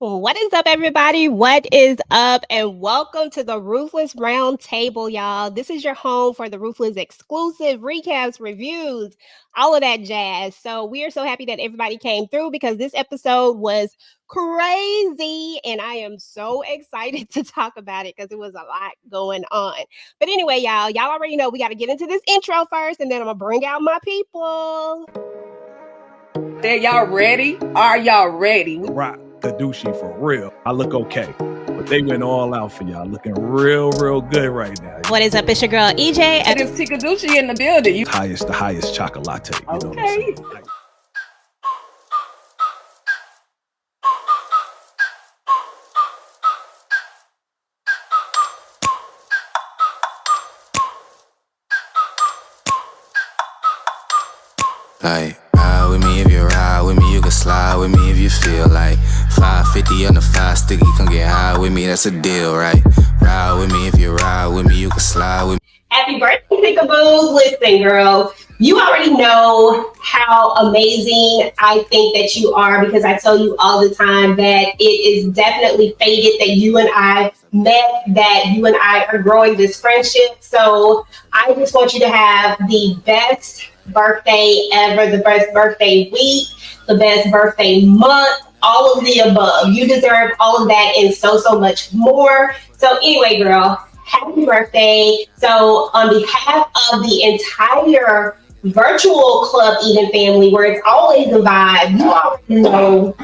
What is up, everybody? What is up? And welcome to the Ruthless Roundtable, y'all. This is your home for the Ruthless exclusive recaps, reviews, all of that jazz. So we are so happy that everybody came through because this episode was crazy. And I am so excited to talk about it because it was a lot going on. But anyway, y'all already know we got to get into this intro first, and then I'm going to bring out my people. There, y'all ready? Are y'all ready? Rock Kadushi for real. I look okay, but they went all out for y'all. Looking real good right now. What is up? It's your girl EJ. It is Tikadushi in the building. The highest chocolate. You know what I'm saying? Like, ride with me if you ride with me, you can slide with me if you feel like 550 on the 5 sticky, come get high with me, that's a deal, right? Ride with me if you ride with me, you can slide with me. Happy birthday, Peekaboo. Listen, girl, you already know how amazing I think that you are because I tell you all the time that it is definitely fated that you and I met, that you and I are growing this friendship. So I just want you to have the best birthday ever, the best birthday week, the best birthday month, all of the above. You deserve all of that and so much more. So anyway, girl, happy birthday. So on behalf of the entire virtual Club Eden family, where it's always a vibe, you already know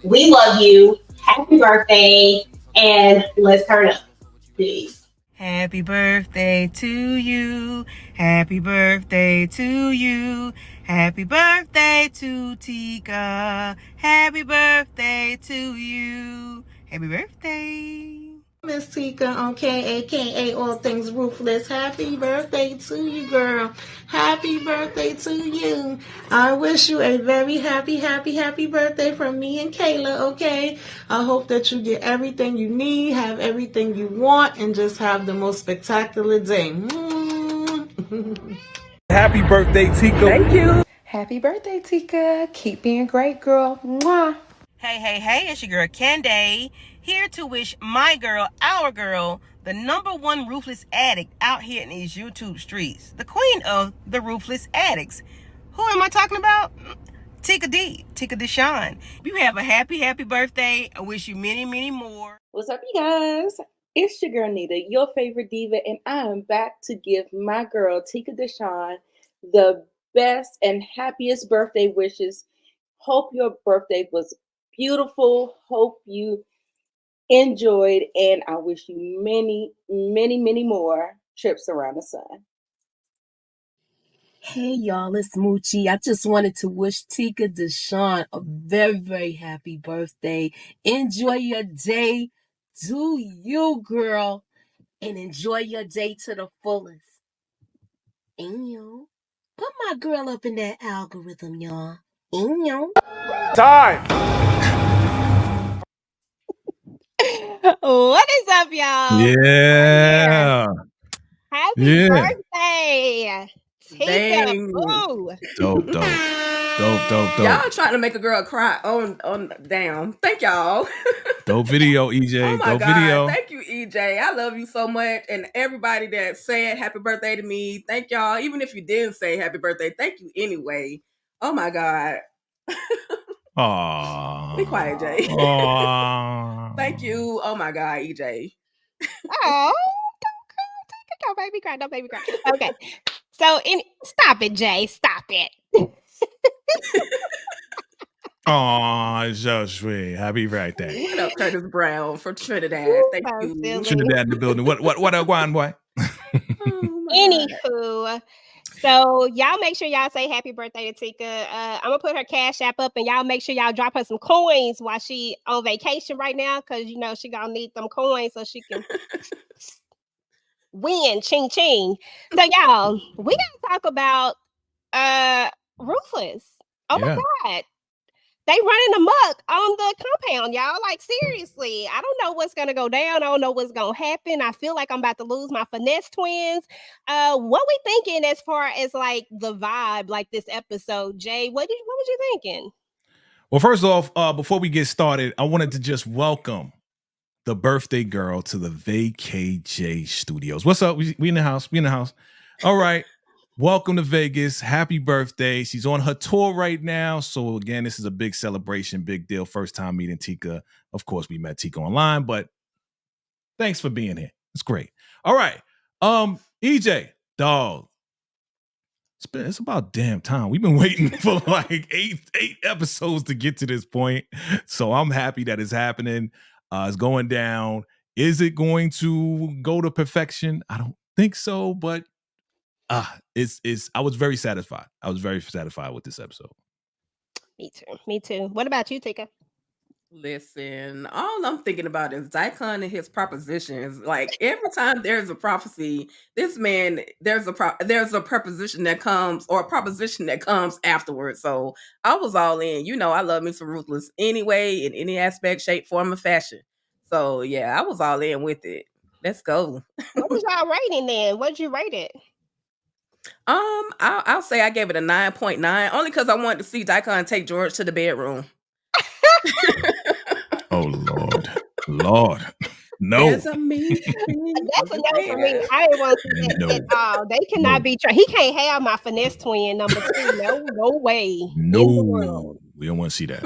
we love you. Happy birthday, and let's turn up, please. Happy birthday to you. Happy birthday to you. Happy birthday to Tika. Happy birthday to you. Happy birthday. Miss Tika, okay, aka All Things Ruthless. Happy birthday to you, girl. Happy birthday to you. I wish you a very happy birthday from me and Kayla, okay? I hope that you get everything you need, have everything you want, and just have the most spectacular day. Happy birthday, Tika. Thank you. Happy birthday, Tika. Keep being great, girl. Mwah. Hey, it's your girl Canday, here to wish my girl, our girl, the #1 ruthless addict out here in these YouTube streets, the queen of the ruthless addicts. Who am I talking about? Tika Deshawn. You have a happy birthday. I wish you many more. What's up, you guys? It's your girl Nita, your favorite diva, and I am back to give my girl Tika Deshawn the best and happiest birthday wishes. Hope your birthday was beautiful. Hope you enjoyed, and I wish you many more trips around the sun. Hey y'all, it's Moochie. I just wanted to wish Tika Deshawn a very happy birthday. Enjoy your day. Do you, girl, and enjoy your day to the fullest. And you put my girl up in that algorithm, y'all. And you. Time. What is up, y'all? Yeah. Happy birthday, Tika. Dope. Y'all trying to make a girl cry on down. Thank y'all. Dope video, EJ. Oh my Dope God. video. Thank you, EJ. I love you so much. And everybody that said happy birthday to me, thank y'all. Even if you didn't say happy birthday, thank you anyway. Oh my God. Aww. Be quiet, Jay. Aww. Thank you. Oh my God, EJ. Oh, don't baby cry. Don't baby cry. Okay. So, stop it, Jay. Stop it. Aw, so sweet. Happy birthday. What up, Curtis Brown from Trinidad? Thank you. Silly. Trinidad in the building. What up, Guan boy? Anywho, so y'all make sure y'all say happy birthday to Tika. I'm gonna put her cash app up, and y'all make sure y'all drop her some coins while she on vacation right now, because you know she gonna need them coins so she can win. Ching ching. So y'all, we gotta talk about Ruthless. Oh my God. They running amok on the compound, y'all. Like, seriously, I don't know what's going to go down. I don't know what's going to happen. I feel like I'm about to lose my finesse twins. What we thinking as far as, like, the vibe, like, this episode, Jay? What was you thinking? Well, first off, before we get started, I wanted to just welcome the birthday girl to the VACAY studios. What's up? We in the house. We in the house. All right. Welcome to Vegas. Happy birthday. She's on her tour right now. So again, this is a big celebration, big deal. First time meeting Tika. Of course, we met Tika online, but thanks for being here. It's great. All right. EJ, dog. It's about damn time. We've been waiting for like eight episodes to get to this point. So I'm happy that it's happening. It's going down. Is it going to go to perfection? I don't think so, but it's I was very satisfied. I was very satisfied with this episode. Me too. Me too. What about you, Tika? Listen, all I'm thinking about is Daikon and his propositions. Like every time there's a prophecy, this man, there's a preposition that comes or a proposition that comes afterwards. So I was all in. You know, I love me some Ruthless anyway, in any aspect, shape, form, or fashion. So yeah, I was all in with it. Let's go. What was y'all rating then? What did you rate it? I'll say I gave it a 9.9, only because I wanted to see Daikon take George to the bedroom. Oh Lord, no. That's a no for me. I didn't want to see that at all. They cannot be. He can't have my finesse twin number 2. No way. No, we don't want to see that.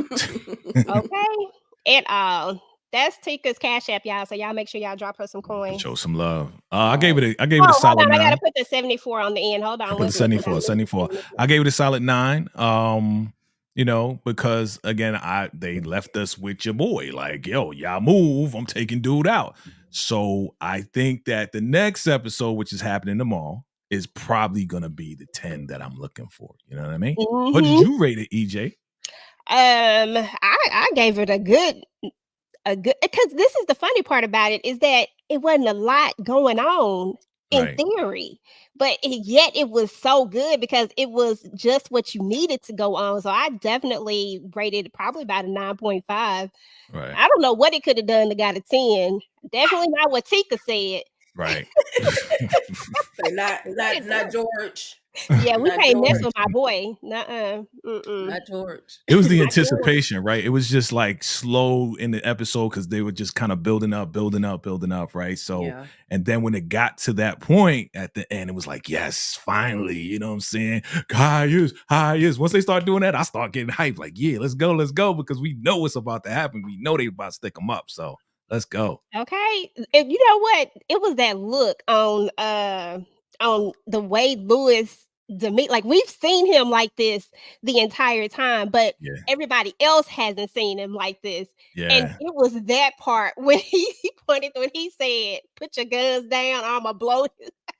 Okay, at all. That's Tika's Cash App, y'all. So y'all make sure y'all drop her some coins. Show some love. I gave it a solid 9. I gotta put the 74 on the end. Hold on. I put the 74. I gave it a solid 9. You know, because again, they left us with your boy. Like, yo, y'all move. I'm taking dude out. So I think that the next episode, which is happening tomorrow, is probably gonna be the 10 that I'm looking for. You know what I mean? Mm-hmm. What did you rate it, EJ? I gave it a good, because this is the funny part about it, is that it wasn't a lot going on in theory, but yet it was so good because it was just what you needed to go on. So I definitely rated it probably about a 9.5. Right. I don't know what it could have done to got a 10. Definitely not what Tika said. Right. not George. Yeah, we can't mess with my boy. Not George. It was the anticipation, right? It was just like slow in the episode because they were just kind of building up, right? So, and then when it got to that point at the end, it was like, yes, finally, you know what I'm saying? High is. Once they start doing that, I start getting hyped. Like, yeah, let's go, because we know what's about to happen. We know they about to stick them up. So let's go. Okay, and you know what? It was that look on the way Lewis. Like we've seen him like this the entire time, but everybody else hasn't seen him like this. Yeah. And it was that part when he pointed when he said, "Put your guns down, I'ma blow."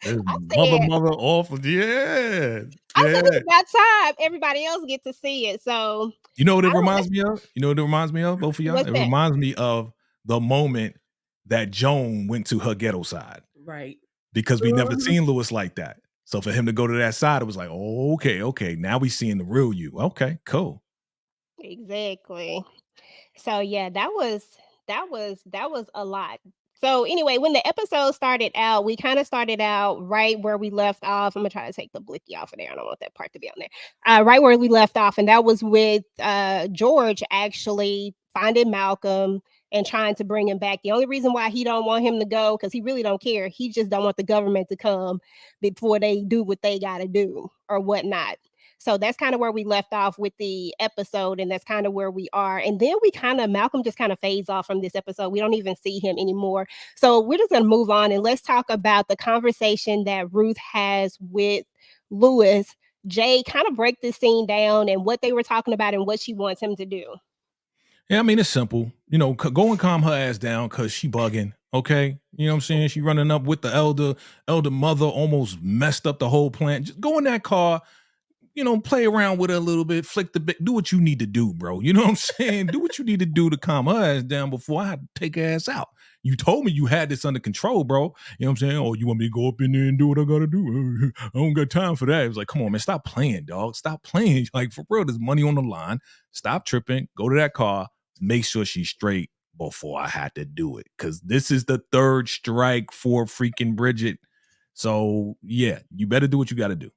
Mother off. Yeah. I said it's about time everybody else get to see it. So you know what it reminds me of? Both of y'all? It reminds me of the moment that Joan went to her ghetto side. Right. Because we never seen Lewis like that. So for him to go to that side, it was like, oh, okay. Now we seeing the real you. Okay, cool. Exactly. So yeah, that was a lot. So anyway, when the episode started out, we kind of started out right where we left off. I'm gonna try to take the blicky off of there. I don't want that part to be on there. Right where we left off, and that was with George actually finding Malcolm and trying to bring him back. The only reason why he don't want him to go, because he really don't care. He just don't want the government to come before they do what they got to do or whatnot. So that's kind of where we left off with the episode, and that's kind of where we are. And then Malcolm just kind of fades off from this episode. We don't even see him anymore. So we're just going to move on, and let's talk about the conversation that Ruth has with Lewis. Jay, kind of break this scene down and what they were talking about and what she wants him to do. Yeah, I mean, it's simple. You know, go and calm her ass down because she bugging, okay? You know what I'm saying? She running up with the elder mother, almost messed up the whole plan. Just go in that car, you know, play around with her a little bit, flick the bit, do what you need to do, bro. You know what I'm saying? Do what you need to do to calm her ass down before I have to take her ass out. You told me you had this under control, bro. You know what I'm saying? Oh, you want me to go up in there and do what I gotta do? I don't got time for that. It was like, come on, man, stop playing, dog. Stop playing. Like, for real, there's money on the line. Stop tripping. Go to that car. Make sure she's straight before I had to do it. Because this is the 3rd strike for freaking Bridget. So, yeah, you better do what you got to do.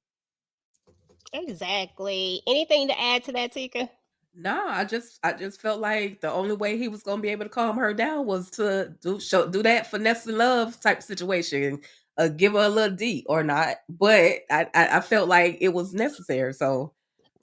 Exactly. Anything to add to that, Tika? No, I just felt like the only way he was gonna be able to calm her down was to do that finesse and love type situation, give her a little D or not. But I felt like it was necessary. So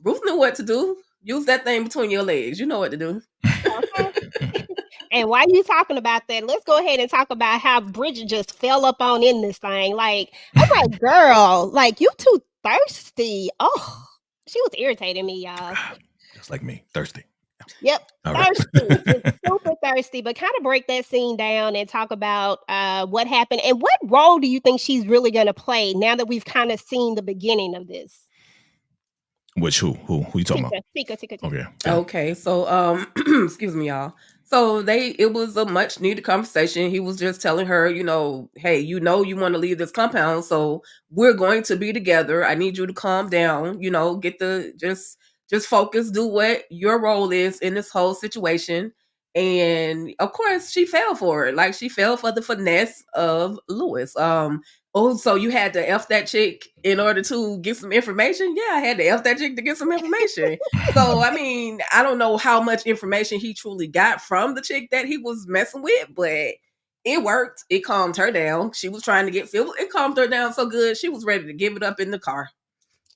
Ruth knew what to do. Use that thing between your legs. You know what to do. Okay. And while you talking about that, let's go ahead and talk about how Bridget just fell up on in this thing. Like, I'm like, girl, like you too thirsty. Oh, she was irritating me, y'all. Just like me, thirsty. Yep, All right. thirsty, just super thirsty. But kind of break that scene down and talk about what happened and what role do you think she's really going to play now that we've kind of seen the beginning of this? Which who you talking about? Tika. Okay. Okay, so excuse me, y'all. So it was a much needed conversation. He was just telling her, hey, you want to leave this compound, so we're going to be together. I need you to calm down, get the just focus, do what your role is in this whole situation. And of course, she fell for it. Like she fell for the finesse of Lewis. Oh, so you had to F that chick in order to get some information? Yeah, I had to F that chick to get some information. So, I mean, I don't know how much information he truly got from the chick that he was messing with, but it worked. It calmed her down. She was trying to get filled. It calmed her down so good, she was ready to give it up in the car.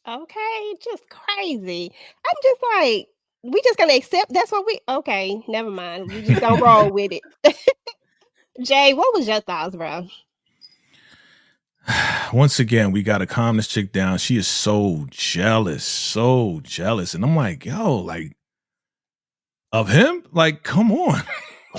Okay, just crazy. I'm just like, we just gonna accept that's what okay, never mind. We just gonna roll with it. Jay, what was your thoughts, bro? Once again, we got to calm this chick down. She is so jealous. And I'm like, yo, like, of him? Like, come on.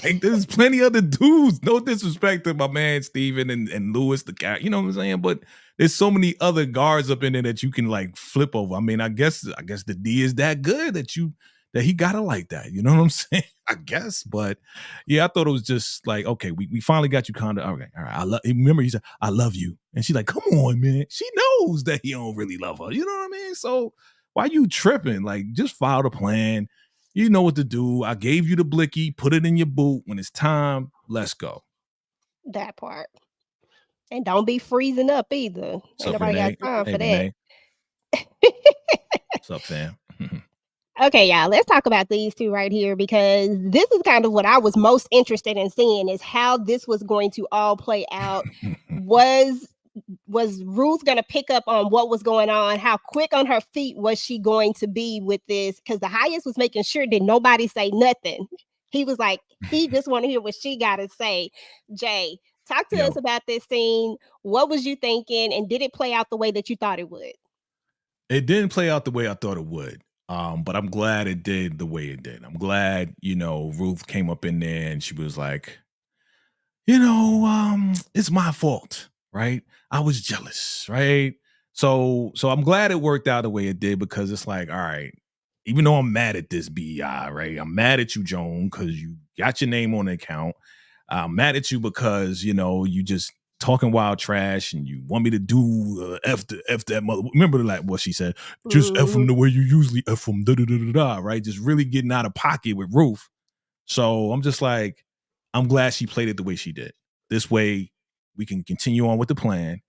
Like, there's plenty other dudes. No disrespect to my man Steven and Lewis, the guy, you know what I'm saying? But there's so many other guards up in there that you can like flip over. I mean, I guess the D is that good that he got it like that. You know what I'm saying? I guess. But yeah, I thought it was just like, okay, we finally got you kind of, okay, all right. Remember he said, I love you. And she's like, come on, man. She knows that he don't really love her. You know what I mean? So why you tripping? Like, just file the plan. You know what to do. I gave you the blicky. Put it in your boot. When it's time, let's go. That part. And don't be freezing up either. Ain't nobody got time for that. What's up, fam? Okay, y'all, let's talk about these two right here because this is kind of what I was most interested in seeing is how this was going to all play out. Was Ruth going to pick up on what was going on? How quick on her feet was she going to be with this? Because the highest was making sure that nobody say nothing. He was like, he just want to hear what she got to say. Jay, talk to us about this scene. What was you thinking? And did it play out the way that you thought it would? It didn't play out the way I thought it would. But I'm glad it did the way it did. I'm glad, Ruth came up in there and she was like, it's my fault, right? I was jealous, right? So I'm glad it worked out the way it did because it's like, all right, even though I'm mad at this B.I., right? I'm mad at you, Joan, because you got your name on the account. I'm mad at you because, you just talking wild trash and you want me to do F that mother. Remember like what she said, just F them the way you usually F them, right? Just really getting out of pocket with Ruth. So I'm just like, I'm glad she played it the way she did. This way we can continue on with the plan.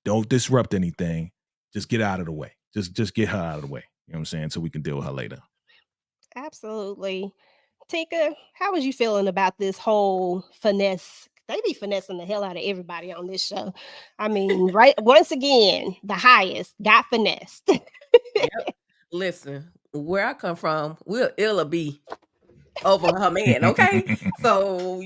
Don't disrupt anything. Just get out of the way. Just get her out of the way. You know what I'm saying? So we can deal with her later. Absolutely. Tika, how was you feeling about this whole finesse? They be finessing the hell out of everybody on this show. I mean, right? Once again, the highest got finessed. Yep. Listen, where I come from, we'll ill be over her man, okay? So,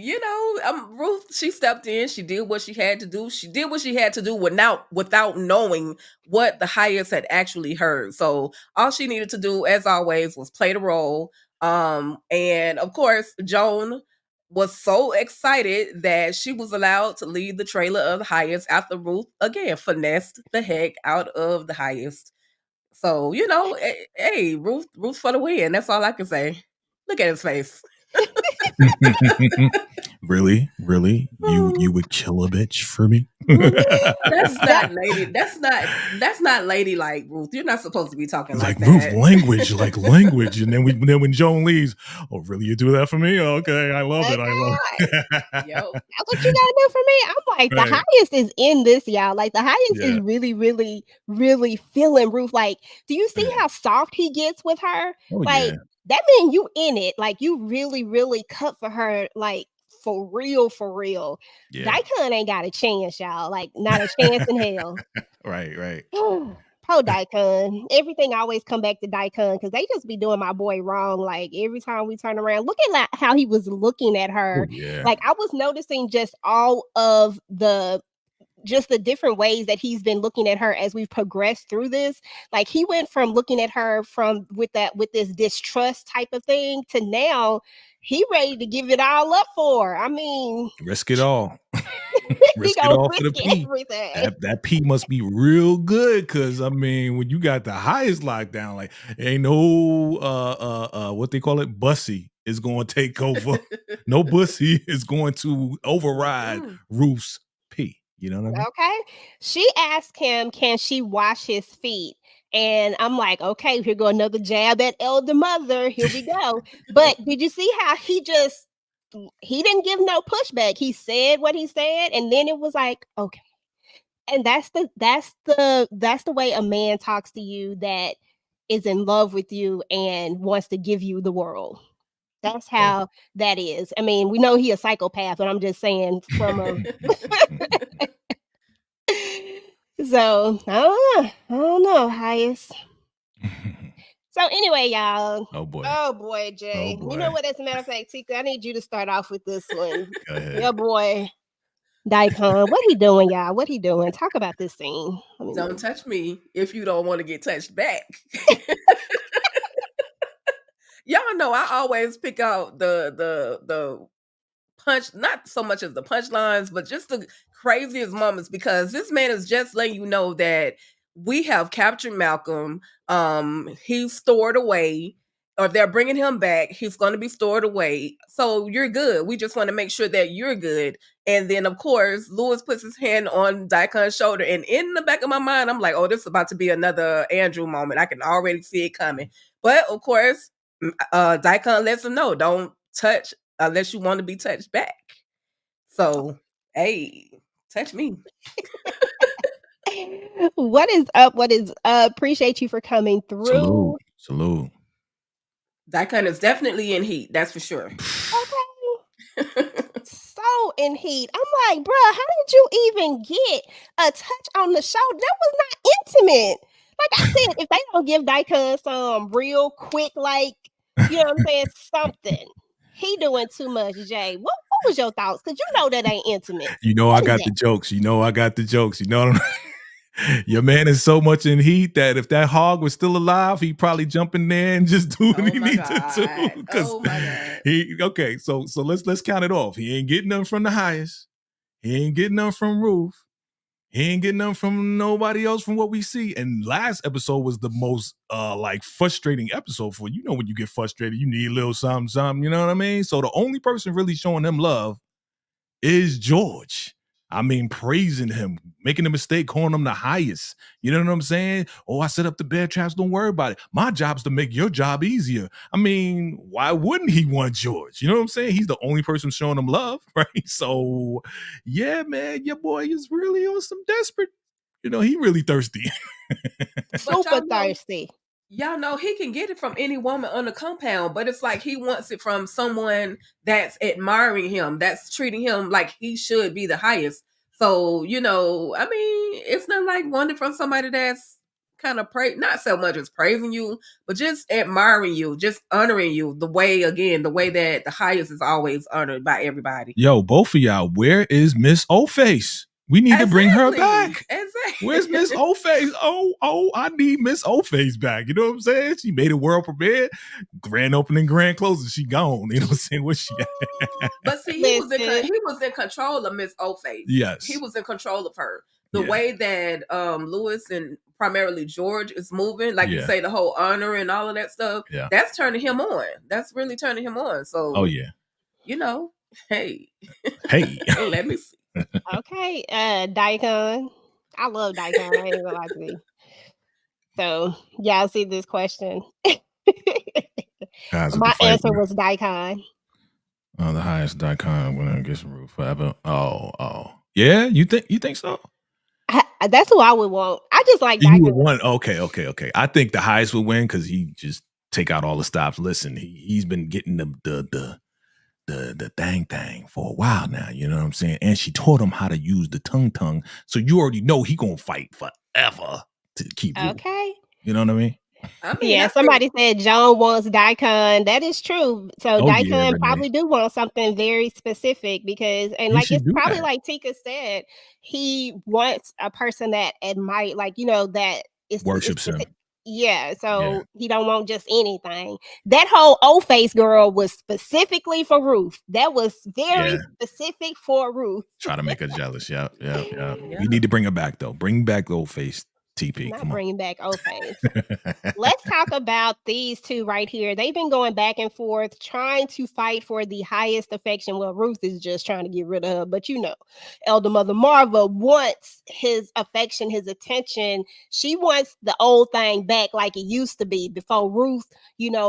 Ruth, she stepped in, she did what she had to do. She did what she had to do without knowing what the highest had actually heard. So all she needed to do, as always, was play the role. And of course, Joan was so excited that she was allowed to lead the trailer of the highest after Ruth again finessed the heck out of the highest. So, hey, Ruth for the win. That's all I can say. Look at his face. Really? You would kill a bitch for me? That's not lady. That's not ladylike, Ruth. You're not supposed to be talking like that. Ruth, language. And then when Joan leaves, oh really? You do that for me? Okay, I love it. Yep. That's what you gotta do for me. I'm like, the highest is in this, y'all. Like the highest is really, really, really feeling Ruth. Like, do you see how soft he gets with her? Oh, like, that means you in it. Like you really, really cut for her, like for real, for real. Yeah. Daikon ain't got a chance, y'all. Like not a chance in hell. Right. Poor Daikon. Everything always come back to Daikon because they just be doing my boy wrong. Like every time we turn around, look at how he was looking at her. Oh, yeah. Like I was noticing just all of the different ways that he's been looking at her as we've progressed through this. Like he went from looking at her with this distrust type of thing to now he ready to give it all up for her. I mean, risk it all. Risk it gonna all for the risk P. everything. That P must be real good because I mean, when you got the highest lockdown, like ain't no what they call it, bussy is going to take over. No bussy is going to override Ruth's P. You know what I mean? Okay. She asked him, can she wash his feet? And I'm like, okay, here go another jab at elder mother. Here we go. But did you see how he didn't give no pushback. He said what he said, and then it was like, okay. And that's the way a man talks to you that is in love with you and wants to give you the world. That's how that is. I mean, we know he a psychopath, but I'm just saying from a so I don't know, highest. So anyway, y'all. Oh boy, Jay. Oh, boy. You know what? As a matter of fact, Tika, I need you to start off with this one. Go ahead. Your boy, Daikon. What he doing, y'all? What he doing? Talk about this scene. Don't touch me if you don't want to get touched back. Y'all know I always pick out the punch, not so much as the punchlines, but just the craziest moments because this man is just letting you know that we have captured Malcolm. He's stored away, or they're bringing him back. He's going to be stored away. So you're good. We just want to make sure that you're good. And then, of course, Lewis puts his hand on Daikon's shoulder. And in the back of my mind, I'm like, oh, this is about to be another Andrew moment. I can already see it coming. But, of course, Daikon lets him know, don't touch unless you want to be touched back. So, hey, touch me. What is up? What is up? Appreciate you for coming through. Salute. Daikon is definitely in heat, that's for sure. Okay. So in heat. I'm like, bro, how did you even get a touch on the shoulder? That was not intimate. Like I said, if they don't give Daikon some real quick, like, you know what I'm saying, something. He doing too much, Jay. What was your thoughts? Because you know that ain't intimate. You know I got the jokes. You know what I'm Your man is so much in heat that if that hog was still alive, he'd probably jump in there and just do what he needs to do. Oh my God. So let's count it off. He ain't getting them from the highest. He ain't getting them from Ruth. He ain't getting them from nobody else from what we see. And last episode was the most like frustrating episode for you. Know when you get frustrated, you need a little something, you know what I mean? So the only person really showing him love is George. I mean, praising him, making a mistake, calling him the highest. You know what I'm saying? Oh, I set up the bear traps. Don't worry about it. My job's to make your job easier. I mean, why wouldn't he want George? You know what I'm saying? He's the only person showing him love, right? So, yeah, man, your boy is really on some desperate. You know, he really thirsty. Super thirsty. Y'all know he can get it from any woman on the compound, but it's like he wants it from someone that's admiring him, that's treating him like he should be the highest. So, you know, I mean, it's not like wanting from somebody that's kind of not so much as praising you, but just admiring you, just honoring you the way that the highest is always honored by everybody. Yo, both of y'all, where is Miss O-Face? We need to bring her back. Exactly. Where's Miss O-Face? Oh, I need Miss O-Face back. You know what I'm saying? She made it world premiere. Grand opening, grand closing. She gone. You know what I'm saying? Where's she at? But see, he was in control of Miss O-Face. Yes. He was in control of her. The way that Lewis and primarily George is moving, like you say, the whole honor and all of that stuff, that's turning him on. That's really turning him on. So, oh, yeah. You know, hey. Let me see. Okay, Daikon. I love Daikon. I ain't gonna lie to you. So, y'all see this question. My answer was Daikon. Oh, the highest Daikon when I get some Ruth forever. Oh. Yeah, you think so? That's who I would want. I just like Daikon. You would want, okay. I think the highest would win because he just take out all the stops. Listen, he's been getting the thing for a while now. You know what I'm saying? And she taught him how to use the tongue. So you already know he gonna fight forever to keep Ruth. Okay. You know what I mean? I mean, Yeah, somebody said John wants Daikon. That is true. So Daikon probably do want something very specific because, and like it's probably like Tika said, he wants a person that admire, like that is worships him. Yeah, so he don't want just anything. That whole O-Face girl was specifically for Ruth. That was very specific for Ruth. Try to make her jealous. Yeah. We need to bring her back though. Bring back O-Face. TP, not bringing back O-Face. Let's talk about these two right here. They've been going back and forth, trying to fight for the highest affection. Well, Ruth is just trying to get rid of her, but Elder Mother Marva wants his affection, his attention. She wants the old thing back like it used to be before Ruth,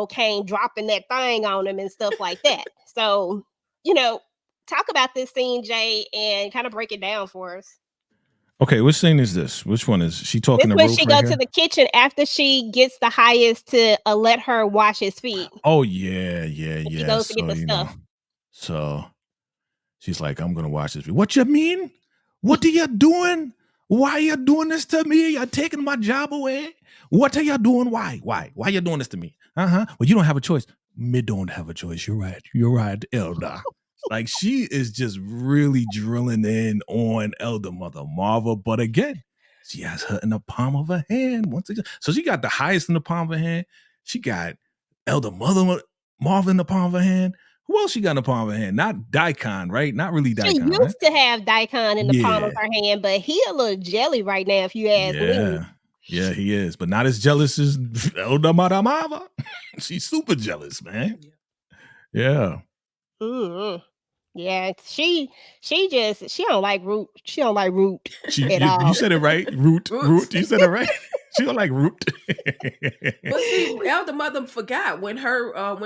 came dropping that thing on him and stuff like that. So, talk about this scene, Jay, and kind of break it down for us. Okay, which scene is this? Which one is she talking to Ruth? She goes to the kitchen after she gets the highest to let her wash his feet. Oh yeah. She goes to get the stuff. So she's like, I'm gonna wash his feet. What you mean? What are you doing? Why are you doing this to me? You're taking my job away. What are you doing? Why are you doing this to me? Well, you don't have a choice. Me don't have a choice. You're right, Elder. Like she is just really drilling in on Elder Mother Marva, but again, she has her in the palm of her hand once again. So she got the highest in the palm of her hand. She got Elder Mother Marva in the palm of her hand. Who else she got in the palm of her hand? Not Daikon, right? Not really Daikon. She used to have Daikon in the palm of her hand, but he a little jelly right now, if you ask me. Yeah, he is, but not as jealous as Elder Mother Marva. She's super jealous, man. Yeah. Mm-hmm. Yeah, she don't like root. She don't like root at all. You said it right. Root. You said it right. She don't like root. But see, Elder Mother forgot when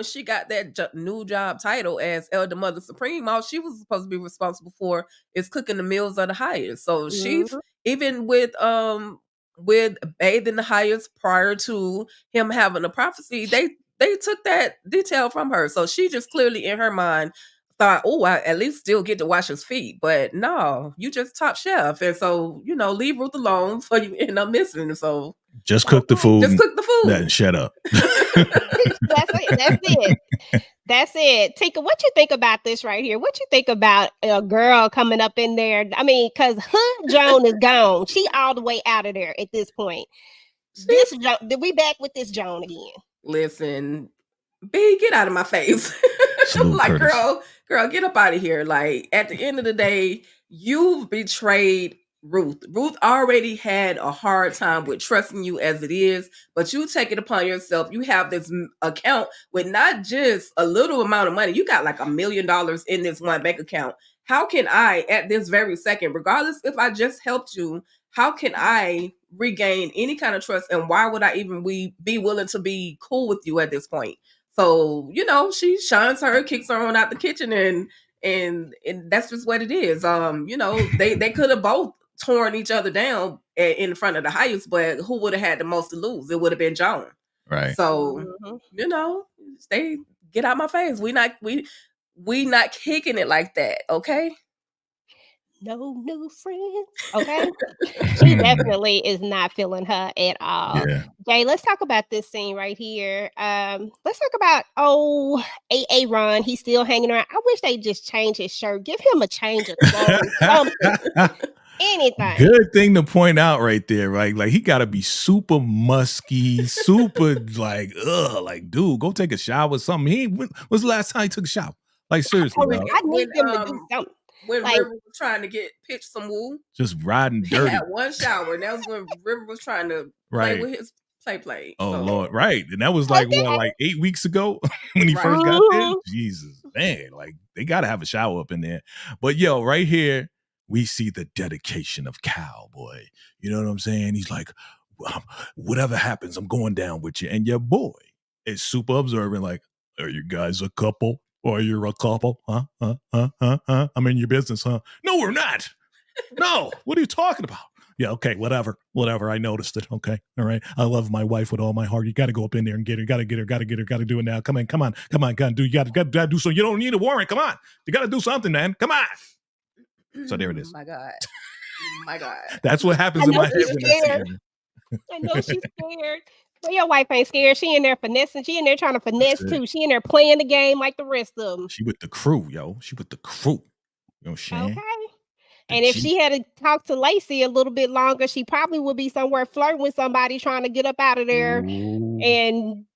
she got that new job title as Elder Mother Supreme. All she was supposed to be responsible for is cooking the meals of the highest. So she's even with bathing the highest prior to him having a prophecy. They took that detail from her. So she just clearly in her mind thought, oh, I at least still get to wash his feet. But no, you just top chef. And so, leave Ruth alone so you end up missing. So just cook the food. Just cook the food. And shut up. That's it. Tika, what you think about this right here? What you think about a girl coming up in there? I mean, because Joan is gone. She all the way out of there at this point. We back with this Joan again. Listen, B, get out of my face. I'm like, girl, get up out of here. Like, at the end of the day, you've betrayed Ruth. Ruth already had a hard time with trusting you as it is, but you take it upon yourself. You have this account with not just a little amount of money. You got like $1 million in this one bank account. How can I, at this very second, regardless if I just helped you, how can I regain any kind of trust? And why would I even be willing to be cool with you at this point? So, she shines her, kicks her on out the kitchen, and that's just what it is. They could have both torn each other down in front of the highest, but who would have had the most to lose? It would have been Joan. Right. So, they get out my face. We not kicking it like that, okay? No new friends. Okay. She definitely is not feeling her at all. Yeah. Jay, let's talk about this scene right here. Let's talk about AA Ron. He's still hanging around. I wish they just change his shirt. Give him a change of clothes. Anything. Good thing to point out right there, right? Like he gotta be super musky, super like, dude, go take a shower or something. When's the last time he took a shower? Like seriously. I need them to do something. When River was trying to pitch some wool, just riding dirty. He had one shower, and that was when River was trying to play with his play. Oh Lord, right, and that was like 8 weeks ago when he first got there. Jesus, man, like they gotta have a shower up in there. But right here we see the dedication of Cowboy. You know what I'm saying? He's like, whatever happens, I'm going down with you. And your boy is super observant. Like, are you guys a couple? Or you're a couple, huh? I'm in your business, huh? No, we're not. No, what are you talking about? Yeah, okay, whatever. I noticed it. Okay, all right. I love my wife with all my heart. You got to go up in there and get her. Got to get her. Got to do it now. Come on. Do you got to do so? You don't need a warrant. Come on. You got to do something, man. Come on. So there it is. My God. My God. That's what happens in my head when I see her. I know she's scared. But your wife ain't scared. She in there finessing. She in there trying to finesse too. She in there playing the game like the rest of them. She with the crew, yo. She with the crew. You know what I'm saying? Okay. And if she had to talk to Lacey a little bit longer, she probably would be somewhere flirting with somebody trying to get up out of there and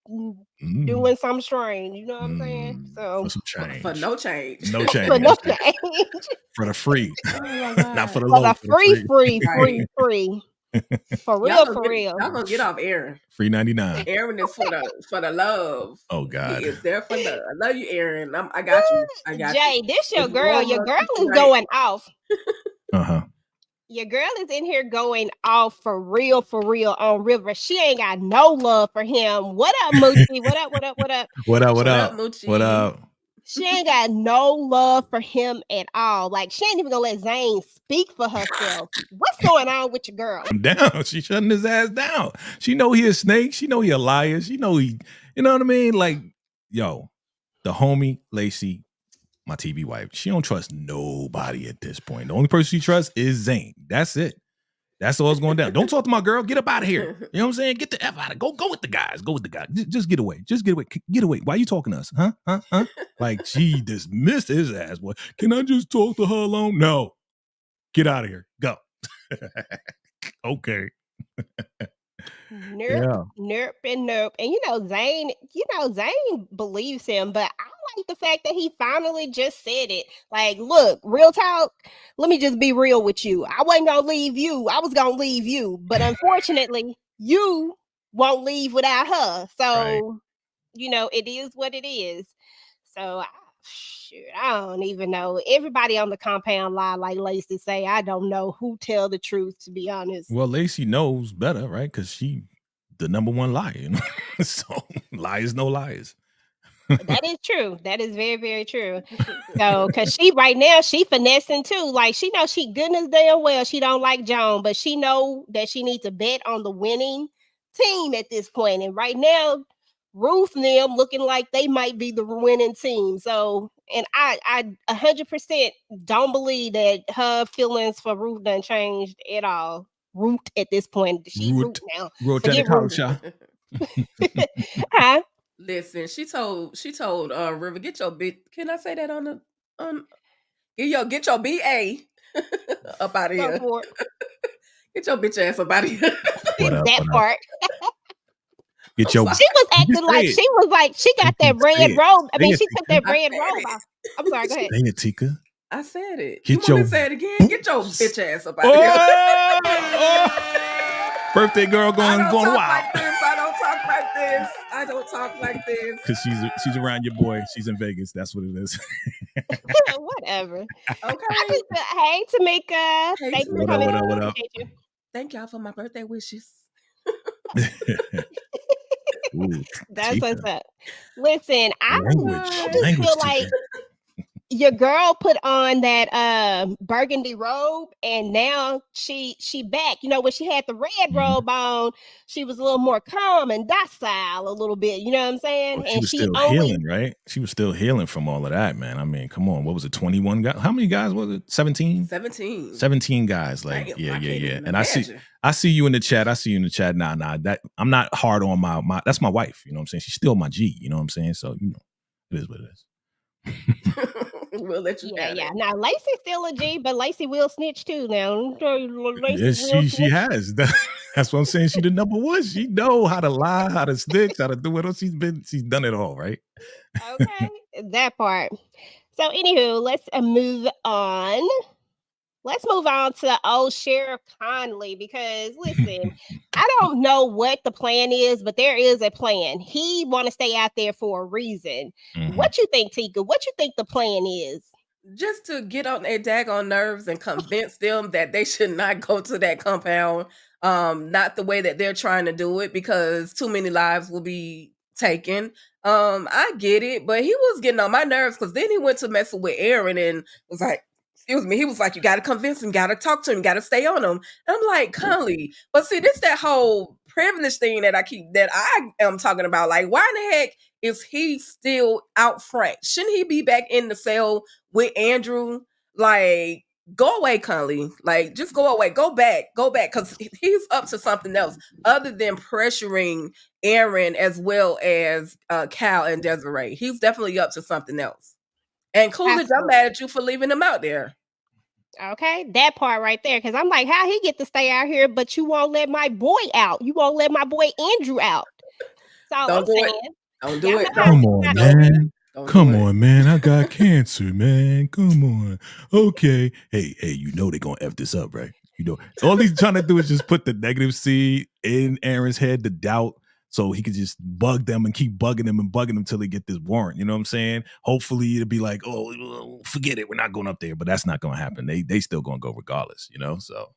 doing something strange. You know what I'm saying? So for some change. For no change. No change. For no change. For the free. Not for the For low. the free. For real, for real. Y'all gonna get off Aaron. Free 99. Aaron is for the love. Oh God. He is there for love. I love you, Aaron. I got you. Jay, this your girl. Your girl is going off. Uh-huh. Your girl is in here going off for real on River. She ain't got no love for him. What up, Moochie? What up? What up, Moochie? What up? She ain't got no love for him at all. Like, she ain't even gonna let Zane speak for herself. What's going on with your girl? I'm down. She shutting his ass down. She know he a snake. She know he a liar. She know he, you know what I mean? Like, yo, the homie, Lacey, my TV wife, she don't trust nobody at this point. The only person she trusts is Zane. That's it. That's all that's going down. Don't talk to my girl. Get up out of here. You know what I'm saying? Get the F out of Go with the guys. Go with the guys. Just get away. Just get away. Get away. Why are you talking to us? Huh? Like, she dismissed his ass. Boy, can I just talk to her alone? No. Get out of here. Go. Okay. Nerp. And Zane believes him, but I like the fact that he finally just said it. Like, look, real talk, let me just be real with you. I wasn't gonna leave you. I was gonna leave you, but unfortunately, you won't leave without her. So, it is what it is. So, I don't even know. Everybody on the compound lie, like Lacey say. I don't know who tell the truth, to be honest. Well, Lacey knows better, right? Because she the number one liar. You know? So liars, no liars. That is true. That is very, very true. So, because she right now, she finessing too. Like, she knows she good as damn well she don't like Joan, but she know that she needs to bet on the winning team at this point. And right now, Ruth and them looking like they might be the winning team. So, and I 100% don't believe that her feelings for Ruth done changed at all. Ruth at this point, she Ruth now. Forget Ruth. Huh? Listen, she told River, get your bit. Can I say that on get your BA up out of here. Get your bitch ass up out of here. That part. Get your. She was acting like she got that red robe. I mean, she took that red robe off. I'm sorry. Go ahead. Say it, Tika. I said it. Get your. Say it again. Get your bitch ass up out of here. Birthday girl going wild. I don't talk like this. Because she's around your boy. She's in Vegas. That's what it is. Whatever. Okay. Hey, Tamika. Thank you for coming. What up? Thank y'all for my birthday wishes. Ooh, that's what's up. Listen, I just feel like your girl put on that burgundy robe, and now she back. When she had the red robe on, she was a little more calm and docile a little bit. You know what I'm saying? Well, she was still healing, right? She was still healing from all of that, man. I mean, come on. What was it? 21 guys? How many guys was it? 17? 17 guys. Like, yeah. And I see you in the chat. Nah, that I'm not hard on my that's my wife. You know what I'm saying? She's still my G. You know what I'm saying? So, it is what it is. We'll let you yeah. Now Lacey's still a G, but Lacey will snitch too. Now, she has. That's what I'm saying. She the number one. She know how to lie, how to snitch, how to do it. She's done it all, right? Okay, that part. So, anywho, let's move on. Let's move on to old Sheriff Conley, because listen, I don't know what the plan is, but there is a plan. He want to stay out there for a reason. Mm-hmm. What you think, Tika? What you think the plan is? Just to get on their daggone nerves and convince them that they should not go to that compound. Not the way that they're trying to do it, because too many lives will be taken. I get it, but he was getting on my nerves, because then he went to messing with Aaron and was like, excuse me, he was like, you got to convince him, got to talk to him, got to stay on him. And I'm like, Conley, but see, this that whole privilege thing that I am talking about. Like, why in the heck is he still out front? Shouldn't he be back in the cell with Andrew? Like, go away, Conley. Like, just go away. Go back. Because he's up to something else other than pressuring Aaron as well as Cal and Desiree. He's definitely up to something else. And Coolidge, I'm mad at you for leaving him out there. Okay, that part right there. Because I'm like, how he get to stay out here, but you won't let my boy out. You won't let my boy Andrew out. So Don't I'm do saying, it. Don't do it. Come on, man. Come on, man. I got cancer, man. Come on. Okay. Hey, you know they're going to F this up, right? You know, all he's trying to do is just put the negative seed in Aaron's head, the doubt, so he could just bug them and keep bugging them until they get this warrant. You know what I'm saying? Hopefully it'll be like, oh, forget it. We're not going up there. But that's not going to happen. They still going to go regardless, you know? So.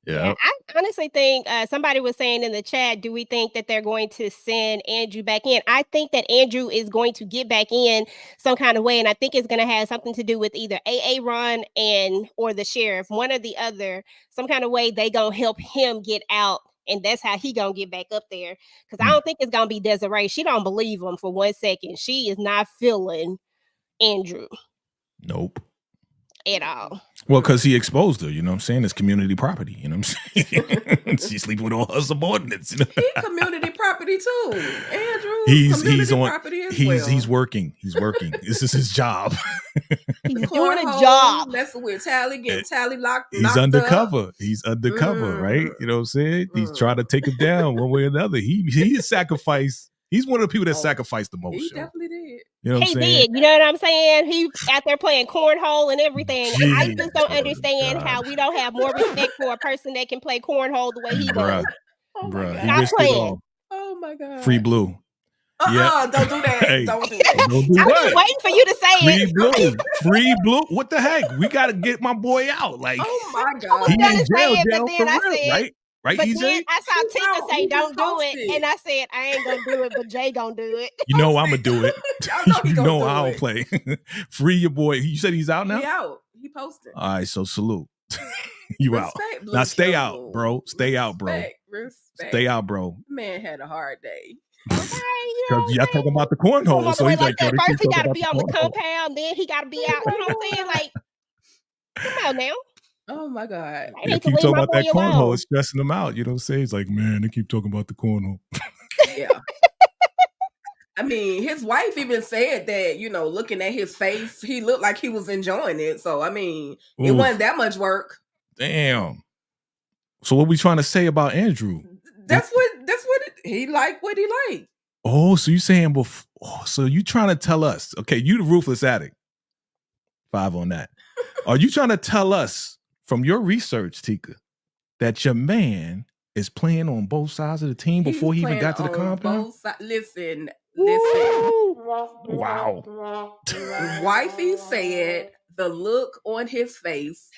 Yeah, I honestly think somebody was saying in the chat, do we think that they're going to send Andrew back in? I think that Andrew is going to get back in some kind of way, and I think it's going to have something to do with either Ron or the sheriff, one or the other. Some kind of way they gonna help him get out, and that's how he gonna get back up there. Because I don't think it's gonna be Desiree. She don't believe him for 1 second. She is not feeling Andrew. Nope. At all. Well, because he exposed her, you know what I'm saying? It's community property, you know what I'm saying? She's sleeping with all her subordinates. You know? He's community property too. Andrew's community property as well. He's working. This is his job. He's doing a job. Messing with Tally, getting Tally locked. He's undercover. Up. He's undercover, right? You know what I'm saying? He's trying to take him down one way or another. He sacrificed. He's one of the people that sacrificed the most. He definitely did. You know what I'm saying? Did. You know what I'm saying? He out there playing cornhole and everything. I just don't understand how we don't have more respect for a person that can play cornhole the way he does. Bruh. He risked it all. Oh my God. Free blue. Don't do that. Hey, don't do that. Don't do I was waiting for you to say Free blue. What the heck? We got to get my boy out. Like, oh my God. He in jail for real, right? Right, but EJ? then I saw Tika say, don't do it. And I said, I ain't going to do it, but Jay going to do it. You know I'm going to do it. You know I don't play. Free your boy. You said he's out now? He out. He posted. All right, so salute. You out. Now stay out, bro. Stay out, bro. Respect. Stay out, bro. Man had a hard day. Because y'all talking about the cornhole. So he's like, first he got to be on the compound, then he got to be out. You know what I'm saying? Like, come on now. Oh my God. They keep talking about that cornhole. It's stressing them out. You know what I'm saying? He's like, man, they keep talking about the cornhole. Yeah. I mean, his wife even said that, you know, looking at his face, he looked like he was enjoying it. So, I mean, it wasn't that much work. Damn. So what we trying to say about Andrew? That's what he liked what he liked. Oh, so you saying so you trying to tell us, okay, you the ruthless addict. 5 on that. Are you trying to tell us from your research, Tika, that your man is playing on both sides of the team before he even got to the compound? Listen. Wow. Wifey said the look on his face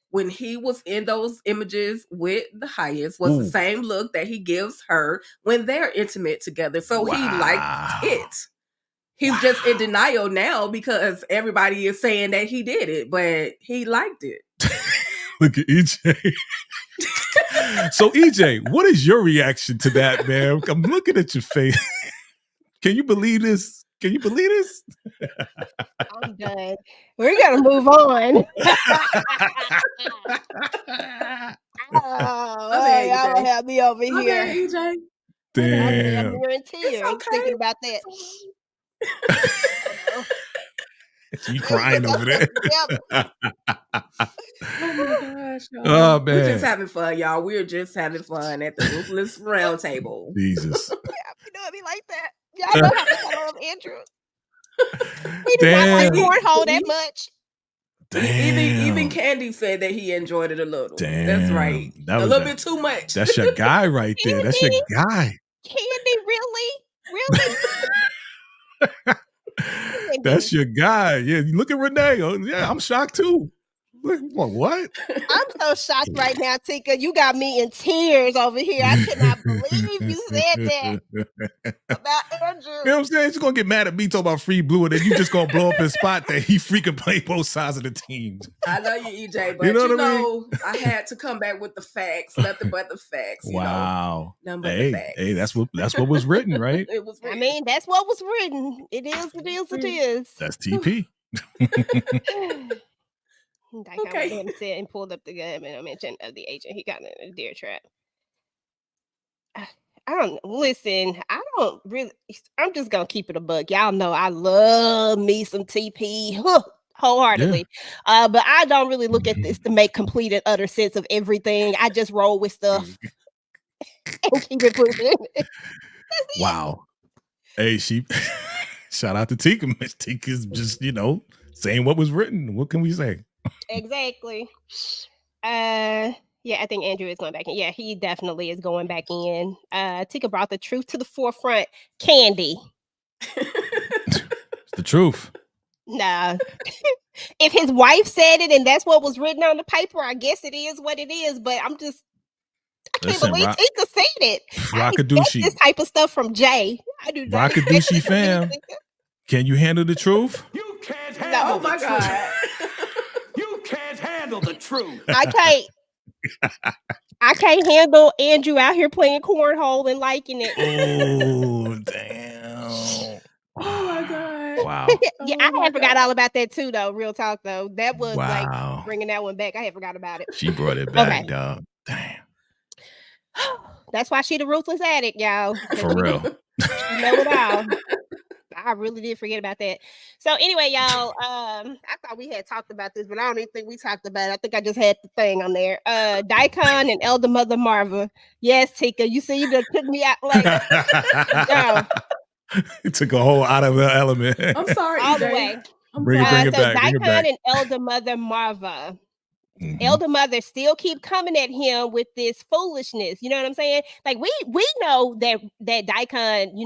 when he was in those images with the highest was the same look that he gives her when they're intimate together. So he liked it. He's just in denial now because everybody is saying that he did it, but he liked it. Look at EJ. So EJ, what is your reaction to that, man? I'm looking at your face. Can you believe this? I'm done. We're gonna move on. Y'all gonna have me over here. EJ. Damn. I'm in tears thinking about that. You crying over there? Oh my gosh, y'all. Oh man, we're just having fun, y'all. We're just having fun at the Ruthless Roundtable. Jesus, you know me like that. Y'all know how much I love Andrew. He did not like cornhole that much. Damn. Even Candy said that he enjoyed it a little. Damn. That's right. A little bit too much. That's your guy right there. That's your guy. Candy, really? That's your guy. Yeah, look at Renee. Oh, yeah, I'm shocked too. What? I'm so shocked right now, Tika. You got me in tears over here. I cannot believe you said that about Andrew. You know what I'm saying? She's gonna get mad at me talking about free blue, and then you just gonna blow up his spot that he freaking played both sides of the teams. I love you, EJ, but You know what I mean? I had to come back with the facts, nothing but the facts. Wow. Nothing but the facts. Hey, that's what was written, right? It was written. I mean, that's what was written. It is. That's TP. Okay. Said and pulled up the gun and I mentioned of the agent. He got in a deer trap. I'm just gonna keep it a buck. Y'all know I love me some TP wholeheartedly. Yeah. But I don't really look at this to make complete and utter sense of everything. I just roll with stuff and keep it moving. Wow. Hey, shout out to Tika. Miss Tika's just, saying what was written. What can we say? Exactly. Yeah, I think Andrew is going back in. Yeah, he definitely is going back in. Tika brought the truth to the forefront. Candy. It's the truth. Nah. If his wife said it and that's what was written on the paper, I guess it is what it is. But I can't believe Tika said it. Rockadoochie. This type of stuff from Jay. I do not. Rockadoochie fam. Can you handle the truth? You can't handle the truth. God. You can't handle the truth. I can't handle Andrew out here playing cornhole and liking it. Oh, damn. Oh my God. Wow. Yeah, I had forgot all about that too, though. Real talk, though. That was like bringing that one back. I had forgot about it. She brought it back, dog. Damn. That's why she the ruthless addict, y'all. For real. You know it all. I really did forget about that. So anyway, y'all, I thought we had talked about this, but I don't even think we talked about it. I think I just had the thing on there. Daikon and Elder Mother Marva. Yes, Tika, you see, you just took me out like it took a whole out of the element. I'm sorry, all the way. Bring it back. Daikon and Elder Mother Marva. Mm-hmm. Elder Mother still keep coming at him with this foolishness. You know what I'm saying? Like we know that Daikon,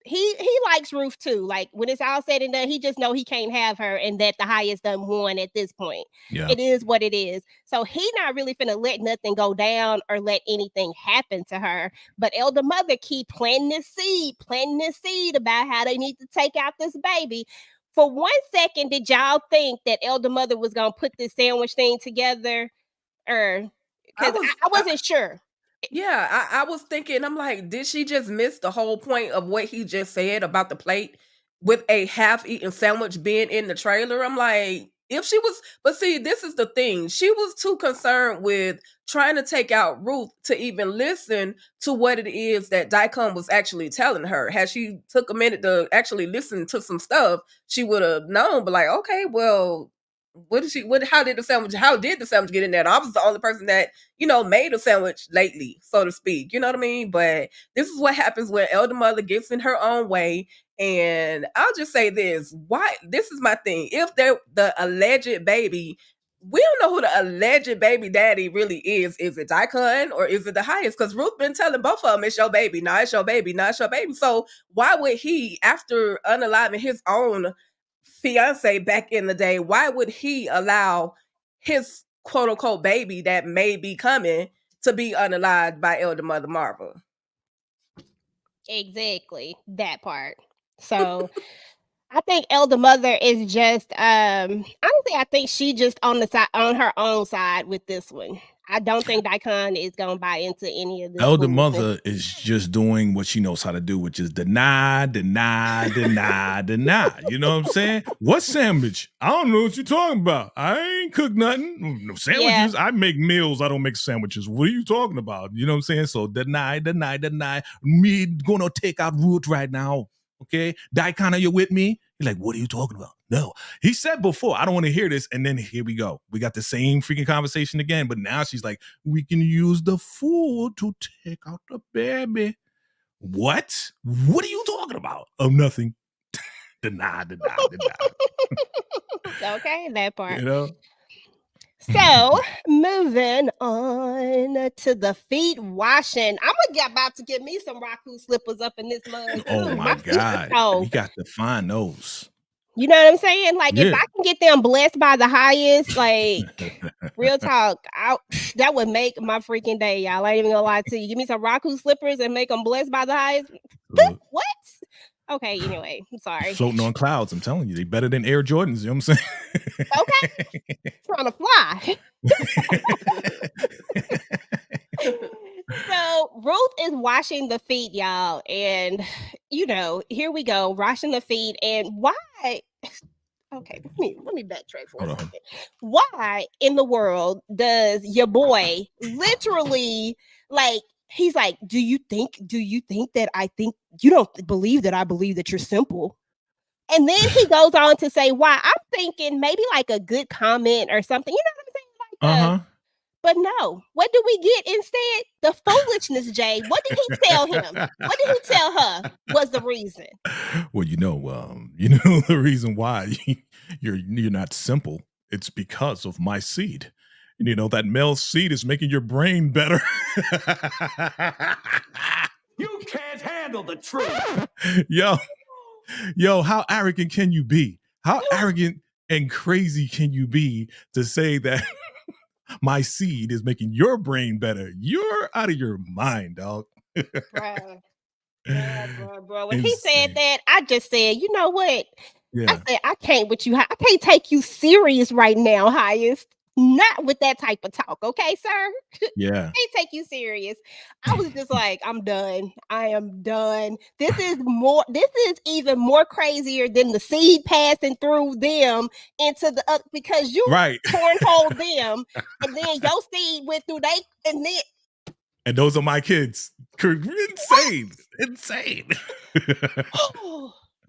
he likes Ruth too. Like when it's all said and done, he just know he can't have her and that the highest done won at this point. Yeah. It is what it is. So he not really finna let nothing go down or let anything happen to her. But Elder Mother keep planting this seed about how they need to take out this baby. For 1 second, did y'all think that Elder Mother was gonna put this sandwich thing together? Or because I wasn't sure. Yeah, I was thinking, I'm like, did she just miss the whole point of what he just said about the plate with a half-eaten sandwich being in the trailer? I'm like, if she was, but see, this is the thing. She was too concerned with trying to take out Ruth to even listen to what it is that Daikon was actually telling her. Had she took a minute to actually listen to some stuff, she would have known, but like, okay, well, how did the sandwich get in there? And I was the only person that, made a sandwich lately, so to speak. You know what I mean? But this is what happens when Elder Mother gets in her own way. And I'll just say this. This is my thing. If they're the alleged baby, we don't know who the alleged baby daddy really is. Is it Daikon or is it the highest? Because Ruth been telling both of them, it's your baby. Nah, it's your baby. Nah, it's your baby. So why would he, after unaliving his own fiance back in the day, why would he allow his quote unquote baby that may be coming to be unalived by Elder Mother Marva? Exactly, that part. So I think Elder Mother is just honestly, I think she just on her own side with this one. I don't think Daikon is gonna buy into any of this. Elder Mother is just doing what she knows how to do, which is deny. You know what I'm saying? What sandwich? I don't know what you're talking about. I ain't cooked nothing. No sandwiches. Yeah. I make meals. I don't make sandwiches. What are you talking about? You know what I'm saying? So deny. Me gonna take out Ruth right now. Okay, Daikon, are you with me? He's like, what are you talking about? No, he said before, I don't want to hear this. And then here we go. We got the same freaking conversation again. But now she's like, we can use the food to take out the baby. What? What are you talking about? Oh, nothing. deny. Okay, that part. So, moving on to the feet washing. I'm about to get me some Raku slippers up in this mug. Oh my God. We got to find those. You know what I'm saying? Like, if Yeah. I can get them blessed by the highest, like, real talk, that would make my freaking day, y'all. I ain't even gonna lie to you. Give me some Raku slippers and make them blessed by the highest. What? Okay, anyway, I'm sorry. Floating on clouds, I'm telling you, they better than Air Jordans. You know what I'm saying? Okay, trying to fly. So Ruth is washing the feet, y'all, and here we go, washing the feet. And why? Okay, let me backtrack for a second. Why in the world does your boy literally, like, he's like, do you think that I think you don't believe that I believe that you're simple? And then he goes on to say, why? I'm thinking maybe like a good comment or something. You know what I'm saying? Like, but no, what do we get instead? The foolishness, Jay. What did he tell him? What did he tell her was the reason? Well, the reason why you're not simple. It's because of my seed. That male seed is making your brain better. You can't handle the truth. Yo, how arrogant can you be? How arrogant and crazy can you be to say that my seed is making your brain better? You're out of your mind, dog. Bro. When he said that, I just said, you know what? Yeah. I said, I can't take you serious right now, highest. Not with that type of talk, okay, sir? Yeah. I can't take you serious. I was just like, I'm done. I am done. This is even more crazier than the seed passing through them into the because you cornholed them, and then your seed went through and those are my kids. Insane.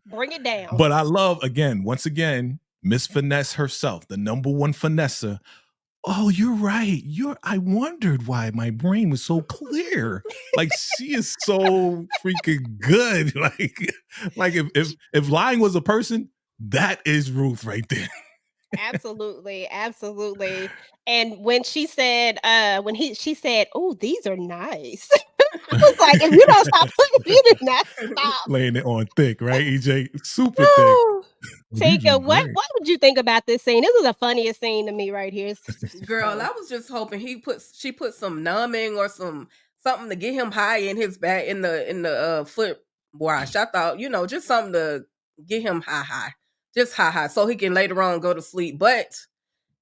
Bring it down. But I love, once again, Miss Finesse herself, the number one finesser. Oh, you're right. I wondered why my brain was so clear. Like, she is so freaking good. Like if lying was a person, that is Ruth right there. Absolutely. And when she said, she said, "Oh, these are nice." I was like, if you don't stop, you did not stop. Laying it on thick, right, EJ? Super thick. Tika, what would you think about this scene? This was the funniest scene to me right here. Girl, I was just hoping she put some numbing or something to get him high in his back in the foot wash. I thought, just something to get him high. Just high, so he can later on go to sleep. But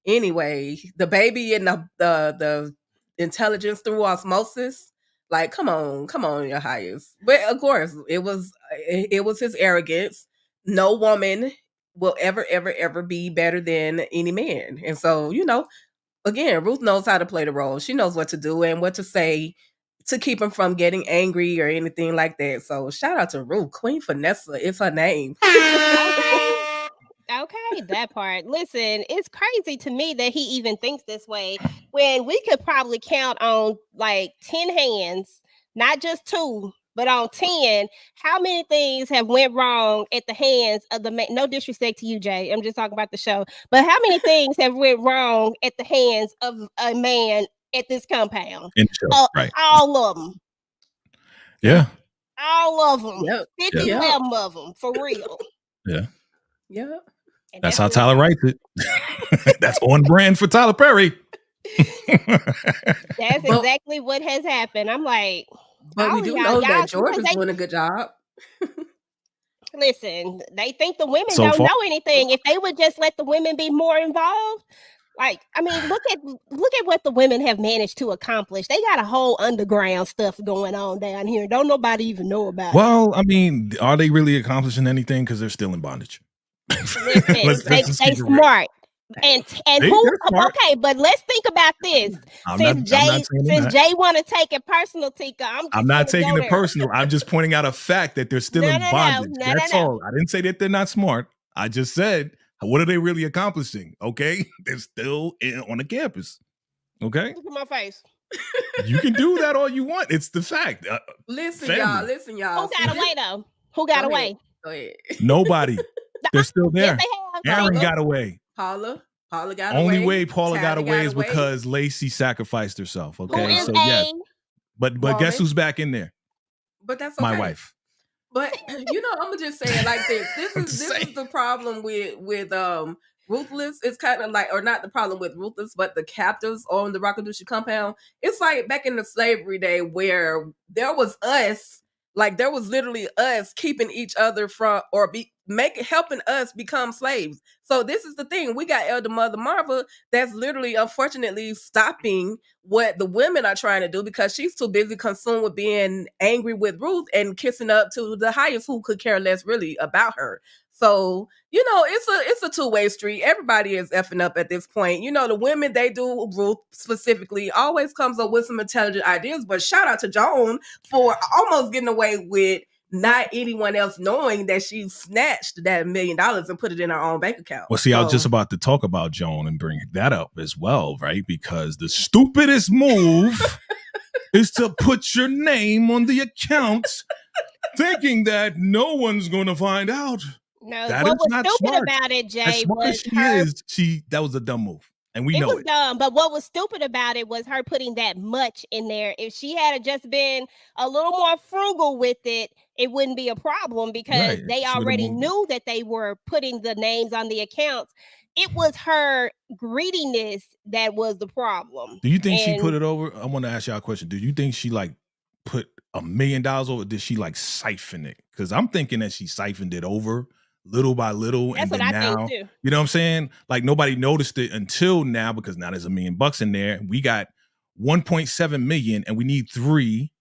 anyway, the baby and the intelligence through osmosis, like, come on, your highest. But of course, it was his arrogance. No woman will ever be better than any man. And so, again, Ruth knows how to play the role. She knows what to do and what to say to keep him from getting angry or anything like that. So shout out to Ruth. Queen Vanessa is her name. Okay, that part. Listen, it's crazy to me that he even thinks this way when we could probably count on like 10 hands, not just 2, but on 10, how many things have went wrong at the hands of the man? No disrespect to you, Jay. I'm just talking about the show. But how many things have went wrong at the hands of a man at this compound? In the show, right. All of them. Yeah. All of them. Yep. 51 of them, for real. Yeah. Yeah. That's how Tyler writes it. That's on brand for Tyler Perry. That's exactly what has happened. I'm like, but we do know that George is doing a good job. Listen, they think the women don't know anything. If they would just let the women be more involved, like, I mean, look at what the women have managed to accomplish. They got a whole underground stuff going on down here. Don't nobody even know about it. Well, I mean, are they really accomplishing anything? Because they're still in bondage. Listen, they smart. And who? Okay, but let's think about this. Since Jay want to take it personal, Tika, I'm not taking it personal. I'm just pointing out a fact that they're still in bondage. That's all. I didn't say that they're not smart. I just said, what are they really accomplishing? Okay, they're still on the campus. Okay, look at my face. You can do that all you want. It's the fact. Listen, y'all. Who got away though? Who got away? Go ahead. Nobody. They're still there. Yes, they Aaron got away. Paula got away. Only way Paula got away is because Lacey sacrificed herself. Okay, so yeah. But guess who's back in there? But that's okay. My wife. But you know, I'm gonna just say it like this. This is the problem with Ruthless. It's kind of like, or not the problem with Ruthless, but the captives on the Rakadushi compound. It's like back in the slavery day where there was us, like there was literally us keeping each other from or helping us become slaves. So this is the thing. We got Elder Mother Marva that's literally unfortunately stopping what the women are trying to do because she's too busy consumed with being angry with Ruth and kissing up to the highest who could care less really about her. So, you know, it's a two-way street. Everybody is effing up at this point. You know, the women, they do, Ruth specifically, always comes up with some intelligent ideas. But shout out to Joan for almost getting away with not anyone else knowing that she snatched that $1 million and put it in her own bank account. Well, see, I was just about to talk about Joan and bring that up as well, right? Because the stupidest move is to put your name on the account thinking that no one's going to find out. No, that what was not stupid smart. about it, Jay, as smart was as that was a dumb move. And we know it was dumb, but what was stupid about it was her putting that much in there. If she had just been a little more frugal with it, it wouldn't be a problem because they already knew that they were putting the names on the accounts. It was her greediness that was the problem. Do you think she put it over? I want to ask y'all a question. Do you think she like put $1 million over? Or did she like siphon it? Because I'm thinking that she siphoned it over little by little. That's and what then I now, think too. You know what I'm saying? Like nobody noticed it until now because now there's $1 million in there. We got 1.7 million and we need 3.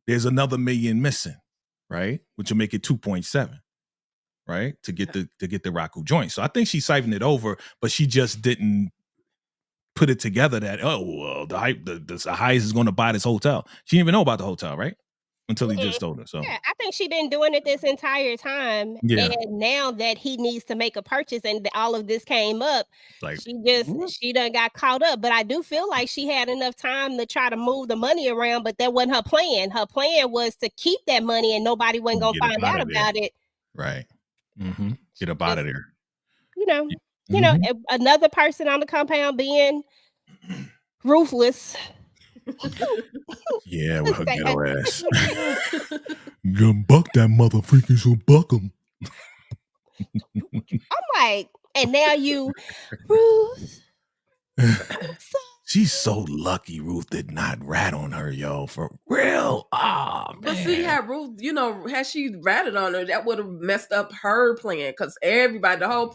There's another $1 million missing, right? Which will make it 2.7, right? To get the Raku joint. So I think she siphoned it over, but she just didn't put it together that the highest is going to buy this hotel. She didn't even know about the hotel, right? Until he just told her. So yeah, I think she's been doing it this entire time. Yeah. And now that he needs to make a purchase and all of this came up, like she done got caught up. But I do feel like she had enough time to try to move the money around, but that wasn't her plan. Her plan was to keep that money and nobody wasn't gonna find out about it. Right. Mm-hmm. Get up out of there. You know, another person on the compound being ruthless. Yeah, with her ghetto ass. You buck that motherfucker, so buck him. I'm like, and now you, Ruth. She's so lucky Ruth did not rat on her, yo, for real. Oh, man. But see how Ruth, you know, had she ratted on her, that would have messed up her plan because everybody, the whole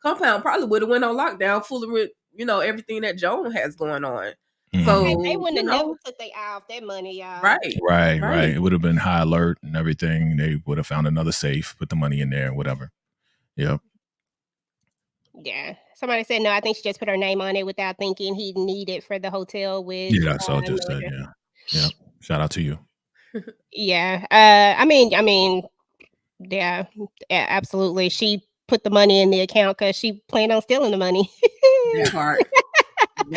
compound probably would have went on lockdown, fooling with, you know, everything that Joan has going on. So they wouldn't have never took their eye off that money, y'all. Right. It would have been high alert and everything. They would have found another safe, put the money in there, whatever. Yep. Yeah. Somebody said no. I think she just put her name on it without thinking he needed for the hotel with. Yeah, that's all I just said. Yeah. Shout out to you. Yeah. I mean, yeah, absolutely. She put the money in the account because she planned on stealing the money. That part.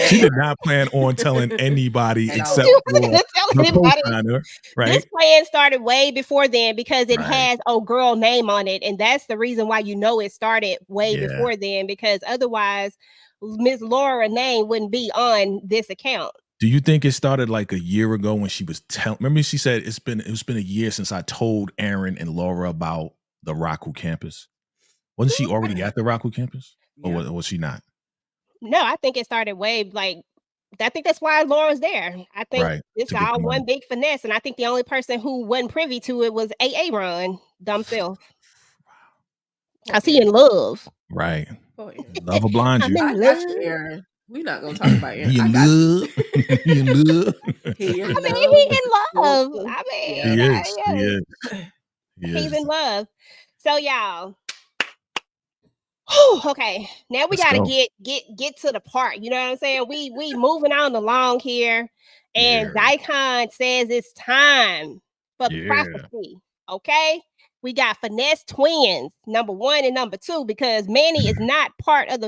She did not plan on telling anybody except for the co-signer, right? This plan started way before then because it has a girl name on it. And that's the reason why you know it started way before then, because otherwise Miss Laura's name wouldn't be on this account. Do you think it started like a year ago when she was remember she said it's been a year since I told Aaron and Laura about the Raku campus? Wasn't she already at the Raku campus? Or was she not? No, I think it started way I think that's why Laura's there. I think it's all one big finesse. And I think the only person who wasn't privy to it was AA Ron, dumb self. I see in love. Right. Love will blind you. I got you, Aaron. We're not going to talk about Aaron. He in love. He in love. He in love. I mean, he is. He's in love. So y'all. Okay, now we gotta get to the part. You know what I'm saying? We moving on along here, and Daikon says it's time for prophecy. Okay, we got finesse twins, number 1 and number 2, because Manny is not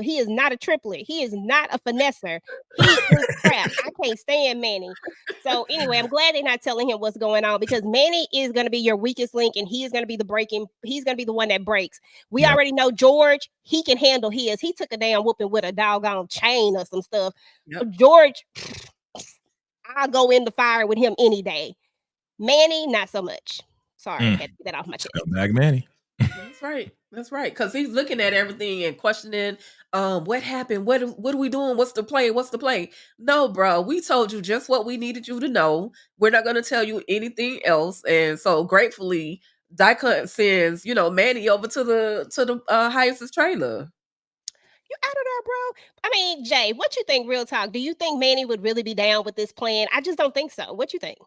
he is not a triplet. He is not a finesser. He is crap. I can't stand Manny. So anyway, I'm glad they're not telling him what's going on, because Manny is going to be your weakest link, and he is going to be he's going to be the one that breaks. We already know George, he can handle his. He took a damn whooping with a doggone chain or some stuff. George, I'll go in the fire with him any day. Manny, not so much. Sorry, had to get that off my chest. Scumbag Manny. That's right. That's right. Because he's looking at everything and questioning, what happened? What are we doing? What's the play? What's the play? No, bro. We told you just what we needed you to know. We're not going to tell you anything else. And so, gratefully, Daikon sends Manny over to the Hyacinth's trailer. I don't know, bro. I mean, Jay, what you think? Real talk. Do you think Manny would really be down with this plan? I just don't think so. What you think?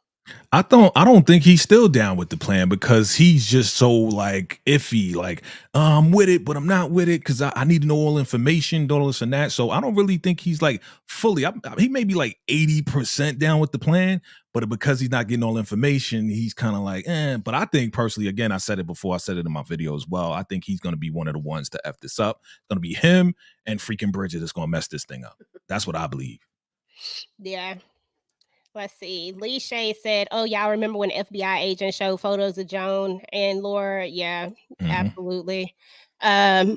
I don't think he's still down with the plan because he's just so like iffy. Like, I'm with it, but I'm not with it because I need to know all information, all this and that. So I don't really think he's like fully. He may be like 80% down with the plan, but because he's not getting all information, he's kind of like, eh. But I think personally, again, I said it before, I said it in my video as well. I think he's going to be one of the ones to F this up. It's going to be him and freaking Bridget that's going to mess this thing up. That's what I believe. Yeah. Let's see. Lee Shay said, "Oh, y'all remember when FBI agents showed photos of Joan and Laura?" Yeah, absolutely. So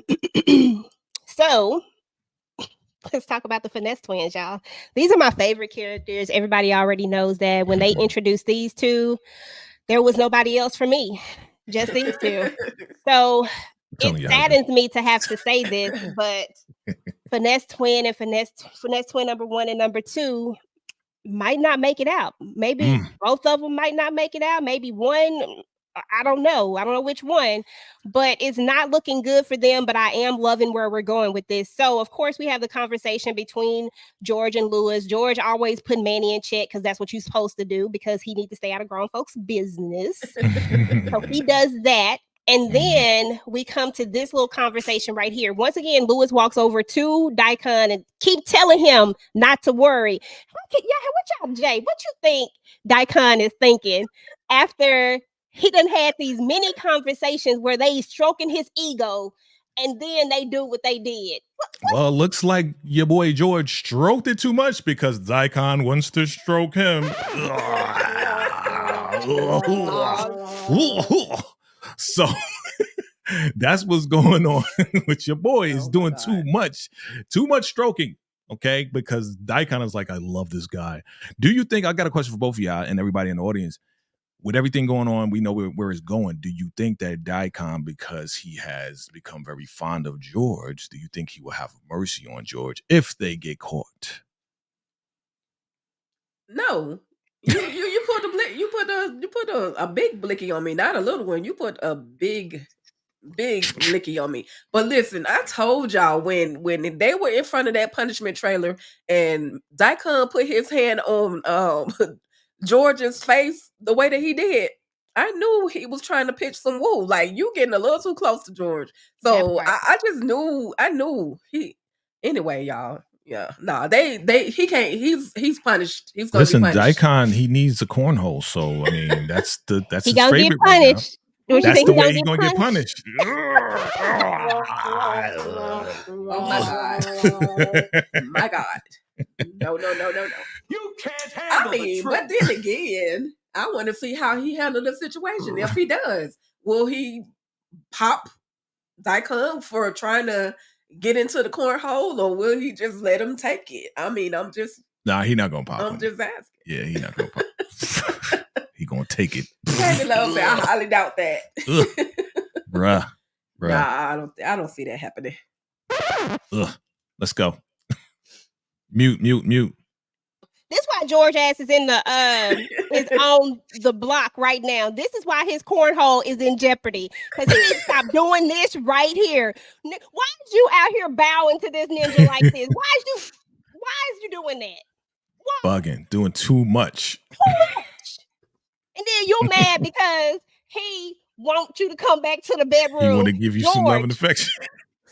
let's talk about the finesse twins, y'all. These are my favorite characters. Everybody already knows that when they introduced these two, there was nobody else for me, just these two. So it saddens me to have to say this, but finesse twin and finesse twin number 1 and number 2 might not make it out. Maybe both of them might not make it out. Maybe one, I don't know. I don't know which one, but it's not looking good for them. But I am loving where we're going with this. So, of course, we have the conversation between George and Lewis. George always put Manny in check because that's what you're supposed to do because he needs to stay out of grown folks' business. So he does that. And then we come to this little conversation right here. Once again, Lewis walks over to Daikon and keep telling him not to worry. What y'all, Jay? What you think Daikon is thinking after he done had these many conversations where they stroking his ego and then they do what they did? Well, it looks like your boy George stroked it too much because Daikon wants to stroke him. So that's what's going on with your boy. Is doing too much stroking. Okay, because Daikon is like, I love this guy. Do you think, I got a question for both of y'all and everybody in the audience, with everything going on, we know where it's going. Do you think that Daikon, because he has become very fond of George, do you think he will have mercy on George if they get caught? No. You put a big blicky on me, not a little one. You put a big blicky on me. But listen, I told y'all when they were in front of that punishment trailer and Daikon put his hand on George's face the way that he did, I knew he was trying to pitch some woo. Like, you getting a little too close to George. So I just knew. I knew he. Anyway, y'all. Yeah, no, he can't. He's punished. He's gonna Listen, be punished. Daikon, he needs a cornhole. So I mean, that's his favorite. Get punished. Right, that's the way he's gonna get punished. Oh my god! No. You can't handle the truth. But then again, I want to see how he handled the situation. If he does, will he pop Daikon for trying to get into the cornhole, or will he just let him take it? I mean, I'm just. Nah, he not gonna pop. I'm just asking. Yeah, he not gonna pop. He gonna take it. Baby Love said, I highly doubt that. Bruh. Nah, I don't see that happening. Let's go. Mute. This is why George ass is in the is on the block right now. This is why his cornhole is in jeopardy. Because he needs to stop doing this right here. Why is you out here bowing to this ninja like this? Why is you doing that? Why? Bugging, doing too much. And then you're mad because he wants you to come back to the bedroom. He want to give you some love and affection.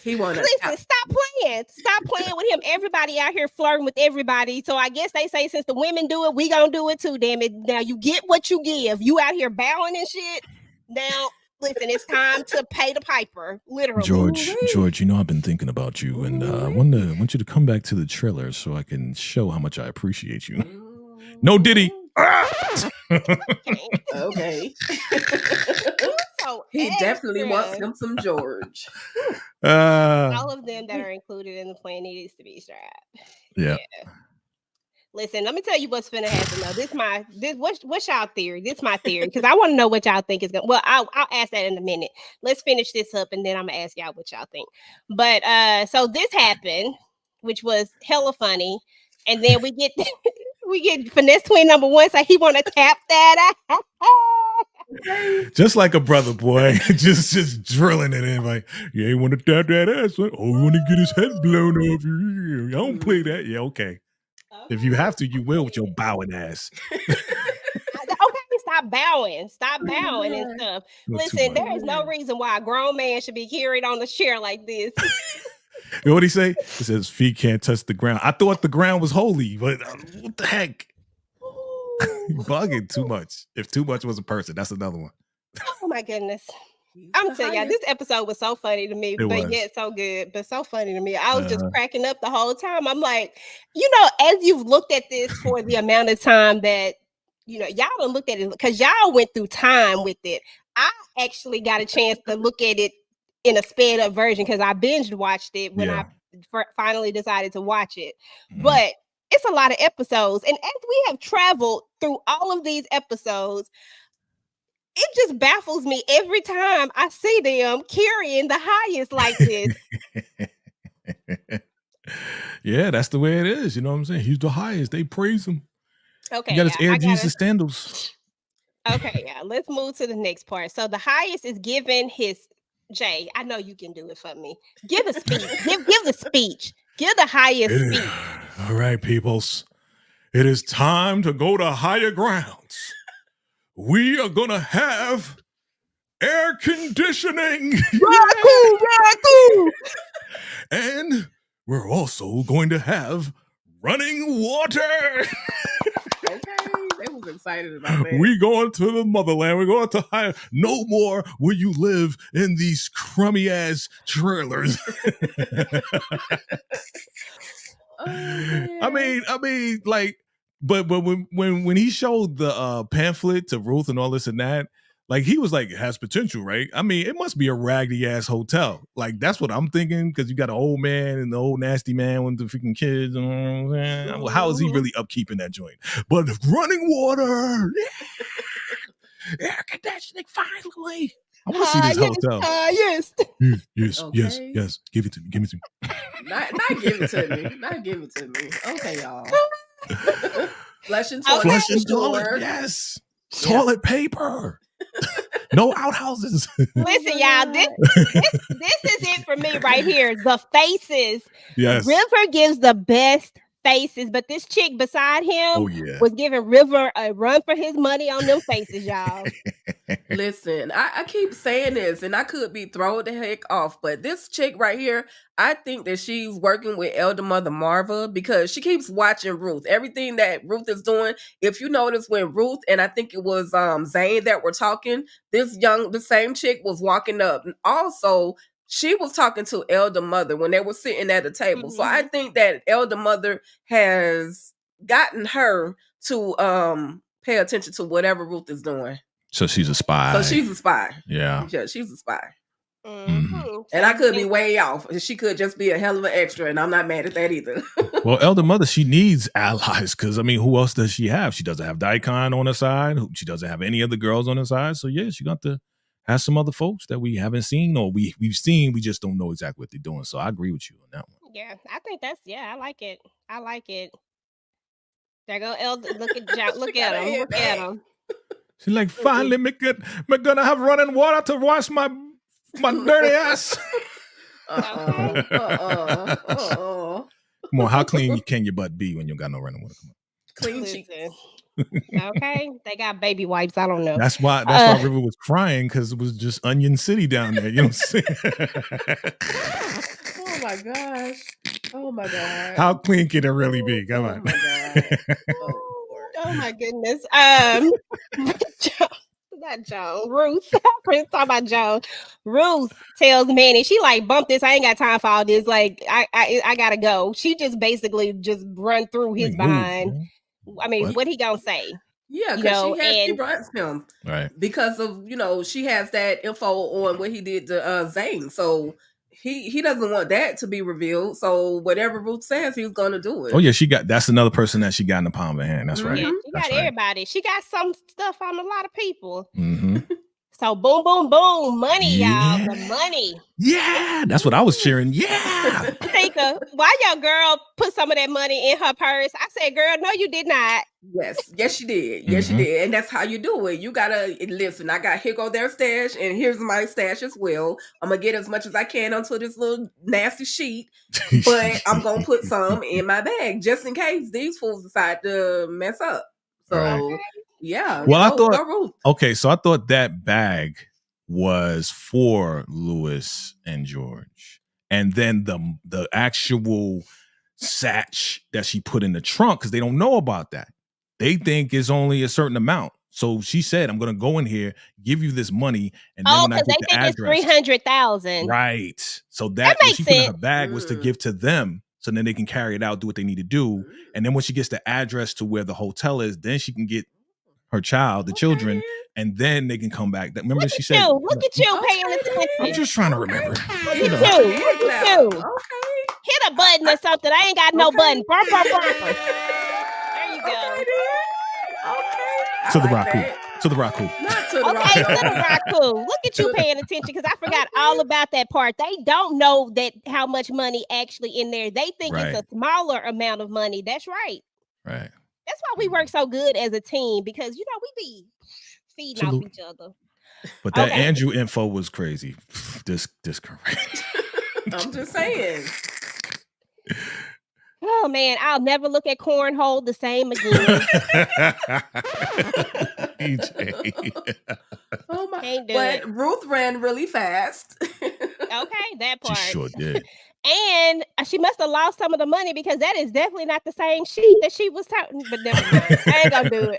Listen, stop playing with him. Everybody out here flirting with everybody. So I guess they say since the women do it, we gonna do it too. Damn it! Now you get what you give. You out here bowing and shit. Now listen, it's time to pay the piper. Literally, George. You know I've been thinking about you, and I want you to come back to the trailer so I can show how much I appreciate you. No Diddy. Okay. He definitely wants him some George. All of them that are included in the plan needs to be strapped. Yeah. Listen, let me tell you what's finna happen though. What's y'all theory? This my theory because I want to know what y'all think is going. Well, I'll ask that in a minute. Let's finish this up and then I'm gonna ask y'all what y'all think. But so this happened, which was hella funny, and then we get finesse twin number one, so he want to tap that out. Just like a brother, boy, just drilling it in. Like, yeah, he want to tap that ass. Like, oh, he want to get his head blown off. I don't play that. Yeah, okay. If you have to, you will with your bowing ass. Okay, stop bowing and stuff. Listen, there is no reason why a grown man should be carried on the chair like this. You know what he say? He says feet can't touch the ground. I thought the ground was holy, but what the heck? Bugging too much. If too much was a person, that's another one. Oh my goodness. I'm telling y'all, this episode was so funny to me, but yet so good, but so funny to me. I was just cracking up the whole time. I'm like, as you've looked at this for the amount of time that, y'all done looked at it because y'all went through time with it. I actually got a chance to look at it in a sped up version because I binged watched it when I finally decided to watch it. But it's a lot of episodes. And as we have traveled through all of these episodes, it just baffles me every time I see them carrying the highest like this. Yeah, that's the way it is. You know what I'm saying? He's the highest. They praise him. Okay. He got his Air Jesus sandals. Okay, yeah. Let's move to the next part. So the highest is given his Jay. I know you can do it for me. Give a speech. give the speech. Give the highest speech. All right, peoples. It is time to go to higher grounds. We are gonna have air conditioning. And we're also going to have running water. They was excited about that. We going to the motherland. We're going to higher. No more will you live in these crummy ass trailers. I mean, like, but when he showed the pamphlet to Ruth and all this and that, like, he was like, it has potential, right? I mean, it must be a raggedy ass hotel. Like, that's what I'm thinking, because you got an old man and the old nasty man with the freaking kids. You know what I'm saying? How is he really upkeeping that joint? But running water, air conditioning, finally. I want to see this hotel. Yes. Yes. Give it to me. Not give it to me. Not give it to me. Okay, y'all. Flushing toilet. Yes. Toilet paper. No outhouses. Listen, y'all, this is it for me right here. The faces. Yes. River gives the best faces, but this chick beside him was giving River a run for his money on them faces, y'all. Listen, I keep saying this, and I could be thrown the heck off, but this chick right here, I think that she's working with Elder Mother Marva because she keeps watching Ruth. Everything that Ruth is doing. If you notice when Ruth and I think it was Zane that were talking, the same chick was walking up. And also, she was talking to Elder Mother when they were sitting at the table. So I think that Elder Mother has gotten her to pay attention to whatever Ruth is doing. So she's a spy. Yeah. She's a spy. Mm-hmm. And I could be way off. She could just be a hell of an extra, and I'm not mad at that either. Well, Elder Mother, she needs allies because, I mean, who else does she have? She doesn't have Daikon on her side. She doesn't have any other girls on her side. So, yeah, she got to have some other folks that we haven't seen or we've seen. We just don't know exactly what they're doing. So I agree with you on that one. Yeah, I think I like it. There go Elder. Look at him. She's like, finally, we're gonna have running water to wash my dirty ass. Come on, how clean can your butt be when you got no running water? Come on. Clean cheeks. Okay, they got baby wipes. I don't know. That's why River was crying, because it was just Onion City down there. You know what I'm saying? Oh my gosh. How clean can it really be? Come on. Oh my goodness. Not Joan. Ruth. Talking about Joan. Ruth tells Manny, she like, bump this. I ain't got time for all this. Like, I gotta go. She just basically just run through his behind. I mean, what he gonna say? Yeah, because she runs him. Right. Because of, she has that info on what he did to Zane. So he doesn't want that to be revealed. So whatever Ruth says, he's gonna do it. Oh yeah, that's another person that she got in the palm of her hand. That's right. Yeah, she got everybody. She got some stuff on a lot of people. Mm-hmm. So boom, boom, boom, money, y'all. The money. Yeah, that's what I was cheering. Yeah. Tika, why your girl put some of that money in her purse? I said, girl, no, you did not. Yes, she did. Yes, she did. And that's how you do it. You gotta listen. I got here go their stash, and here's my stash as well. I'm gonna get as much as I can onto this little nasty sheet, but I'm gonna put some in my bag just in case these fools decide to mess up. So yeah. Well, I thought okay, so I thought that bag was for Lewis and George, and then the actual satch that she put in the trunk, because they don't know about that. They think it's only a certain amount. So she said, "I'm going to go in here, give you this money, and then when I get the address, it's 300,000." Right. So that makes what she sense. put in her bag was to give to them, so then they can carry it out, do what they need to do, and then when she gets the address to where the hotel is, then she can get her child, the children, and then they can come back. Remember, she said, "Look at you paying attention." I'm just trying to remember. Look at you. Look at you. Hit a button or something. I ain't got no button. There you go. To the Raku. To the Raku. Not to the Okay, to the Raku. Look at you paying attention, because I forgot all about that part. They don't know that how much money actually in there. They think it's a smaller amount of money. That's right. Right. That's why we work so good as a team, because we be feeding off each other. But that Andrew info was crazy. This correct. I'm just saying. Oh man, I'll never look at cornhole the same again. Oh my! But Ruth ran really fast. Okay, that part. She sure did. And she must have lost some of the money, because that is definitely not the same sheet that she was talking. But never mind. I ain't gonna do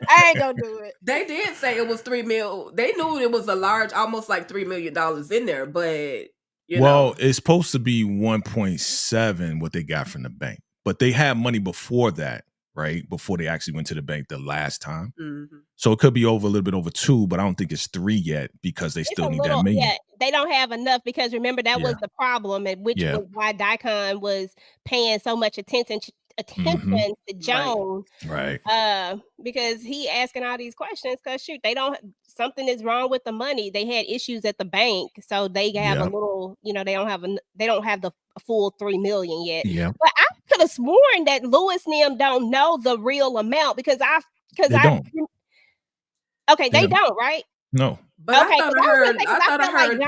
it. They did say it was $3 million. They knew it was a large, almost like $3 million in there, but you know. It's supposed to be 1.7 what they got from the bank, but they had money before that, right? Before they actually went to the bank the last time. Mm-hmm. So it could be over a little bit over 2, but I don't think it's 3 yet, because they still need that million. Yeah, they don't have enough, because remember that was the problem, and which was why Daikon was paying so much attention to Joan, right? Because he asking all these questions, because shoot, something is wrong with the money. They had issues at the bank, so they have a little, they don't have the full 3 million yet. Yeah, but I could have sworn that Lewis and them don't know the real amount, because they don't. Okay, they don't, right? No. But okay, I thought I heard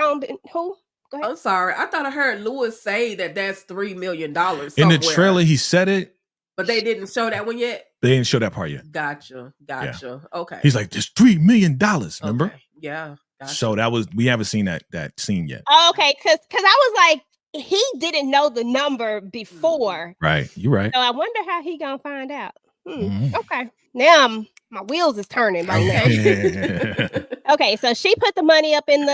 who? Go ahead. I'm sorry. I thought I heard Lewis say that's $3 million somewhere. In the trailer, he said it, but they didn't show that one yet. They didn't show that part yet. Gotcha. Yeah. Okay. He's like, "There's $3 million." Remember? Okay. Yeah. Gotcha. So we haven't seen that scene yet. Okay, because I was like, he didn't know the number before. Right. You're right. So I wonder how he gonna find out. Okay. Now my wheels is turning right now. Okay, so she put the money up in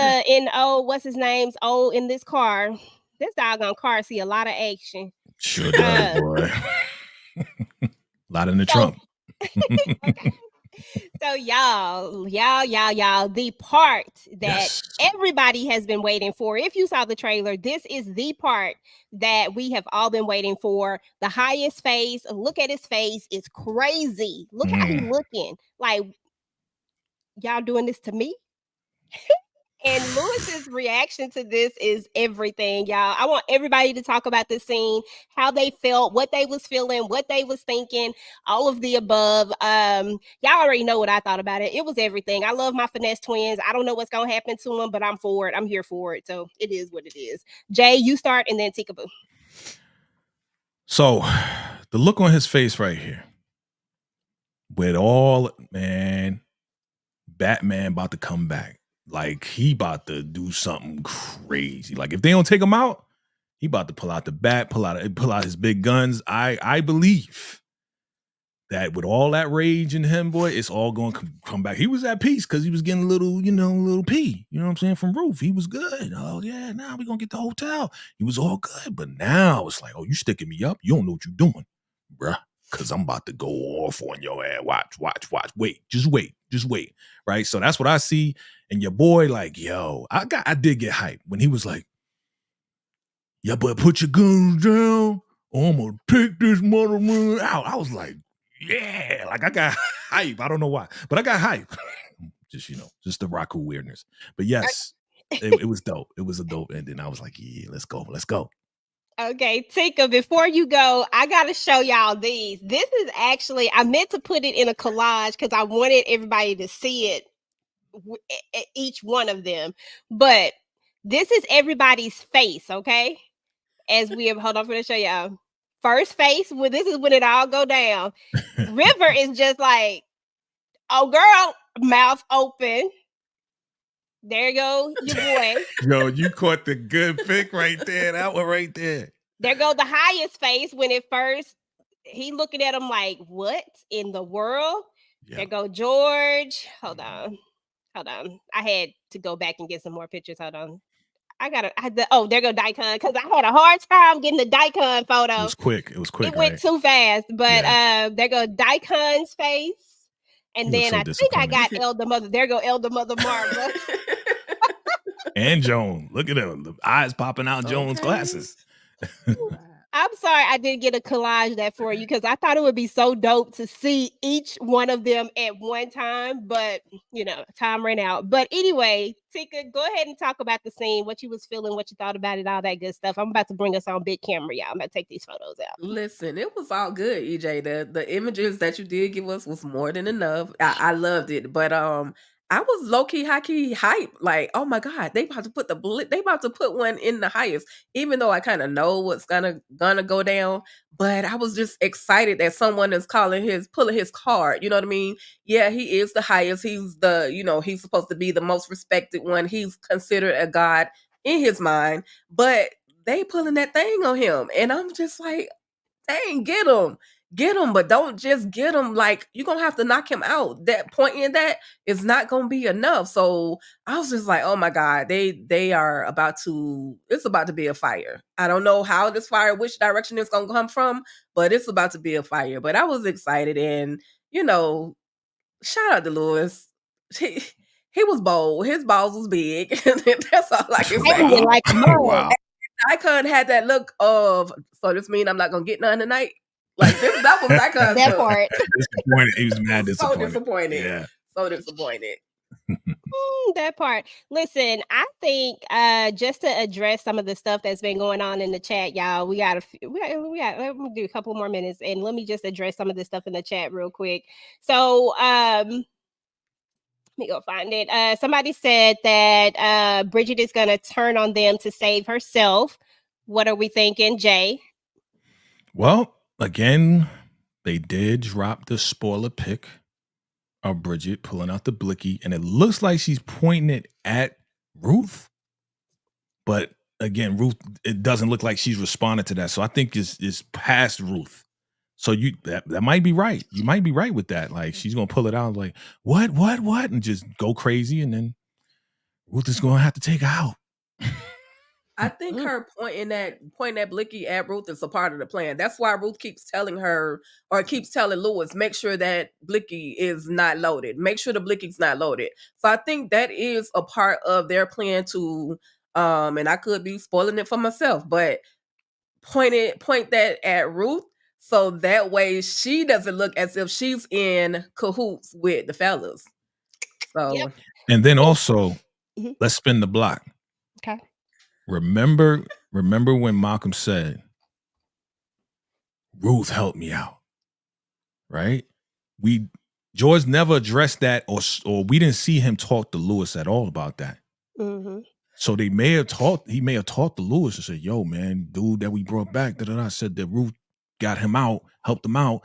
what's his name's in this car. This doggone car see a lot of action. Sure does, boy. A lot in the trunk. Okay. So y'all, the part that everybody has been waiting for. If you saw the trailer, this is the part that we have all been waiting for. The highest face. Look at his face. It's crazy. Look how he's looking. Like, y'all doing this to me? And Lewis's reaction to this is everything, y'all. I want everybody to talk about this scene, how they felt, what they was feeling, what they was thinking, all of the above. Y'all already know what I thought about it. It was everything. I love my finesse twins. I don't know what's going to happen to them, but I'm for it. I'm here for it. So it is what it is. Jay, you start, and then Tikaboo. So the look on his face right here, with all, Batman about to come back. Like, he about to do something crazy. Like, if they don't take him out, he about to pull out the bat, pull out his big guns. I believe that with all that rage in him, boy, it's all going to come back. He was at peace because he was getting a little pee. You know what I'm saying? From Ruth. He was good. Oh, yeah, now we're going to get the hotel. He was all good. But now it's like, oh, you sticking me up? You don't know what you're doing, bruh. Because I'm about to go off on your ass. Watch. Wait. Just wait. Right? So that's what I see. And your boy, like, yo, I did get hyped when he was like, yeah, but put your guns down. Or I'm gonna take this motherfucker out. I was like, yeah, like I got hype. I don't know why, but I got hype. Just just the Raku weirdness. But yes, it was dope. It was a dope ending. I was like, yeah, let's go. Okay, Tika, before you go, I got to show y'all these. This is actually, I meant to put it in a collage because I wanted everybody to see it, each one of them. But this is everybody's face, okay? As we have, hold on, I'm going to show y'all. First face, this is when it all go down. River is just like, oh, girl, mouth open. There you go, your boy. Yo, you caught the good pick right there. That one right there. There go the highest face when it first, he looking at him like, what in the world? Yeah. There go George. Hold on. I had to go back and get some more pictures. Hold on. There go Daikon, because I had a hard time getting the Daikon photo. It was quick. It went too fast. But there go Daikon's face. And then I think I got Elder Mother. There go Elder Mother Marva. And Joan. Look at him. The eyes popping out Joan's glasses. I'm sorry I didn't get a collage that for you because I thought it would be so dope to see each one of them at one time, but time ran out. But anyway, Tika, go ahead and talk about the scene, what you was feeling, what you thought about it, all that good stuff. I'm about to bring us on big camera, y'all. I'm about to take these photos out. Listen, it was all good, EJ. The images that you did give us was more than enough. I loved it, but I was low-key, high-key hype. Like, oh my God, they about to put one in the highest, even though I kind of know what's gonna go down. But I was just excited that someone is pulling his card. You know what I mean? Yeah, he is the highest. He's he's supposed to be the most respected one. He's considered a god in his mind, but they pulling that thing on him. And I'm just like, dang, get him, but don't just get him. Like, you're gonna have to knock him out. That point in that is not gonna be enough. So I was just like, oh my God, they are it's about to be a fire. I don't know how this fire, which direction it's gonna come from, but it's about to be a fire. But I was excited, and shout out to Lewis. He was bold. His balls was big. That's all I can say. Like, wow. Icon had that look of, so this means I'm not gonna get none tonight. Like, that was Icon's that part. Disappointed. He was mad disappointed. So disappointed. Yeah. So disappointed. That part. Listen, I think just to address some of the stuff that's been going on in the chat, y'all, we got let me do a couple more minutes, and let me just address some of this stuff in the chat real quick. So let me go find it. Somebody said that Bridget is going to turn on them to save herself. What are we thinking, Jay? Well, again, they did drop the spoiler pic of Bridget pulling out the blicky, and it looks like she's pointing it at Ruth. But again, Ruth, it doesn't look like she's responded to that. So I think it's past Ruth. So that might be right. You might be right with that. Like, she's gonna pull it out like, what, and just go crazy, and then Ruth is gonna have to take her out. I think her pointing that blicky at Ruth is a part of the plan. That's why Ruth keeps telling her, or keeps telling Lewis, make sure that blicky is not loaded. Make sure the blicky's not loaded. So I think that is a part of their plan to, and I could be spoiling it for myself, but point that at Ruth, so that way she doesn't look as if she's in cahoots with the fellas. So, yep. And then also, let's spin the block. Okay. Remember when Malcolm said, Ruth helped me out, right? George never addressed that, or we didn't see him talk to Lewis at all about that. Mm-hmm. So he may have talked to Lewis and said, yo, man, dude that we brought back, said that Ruth got him out, helped him out,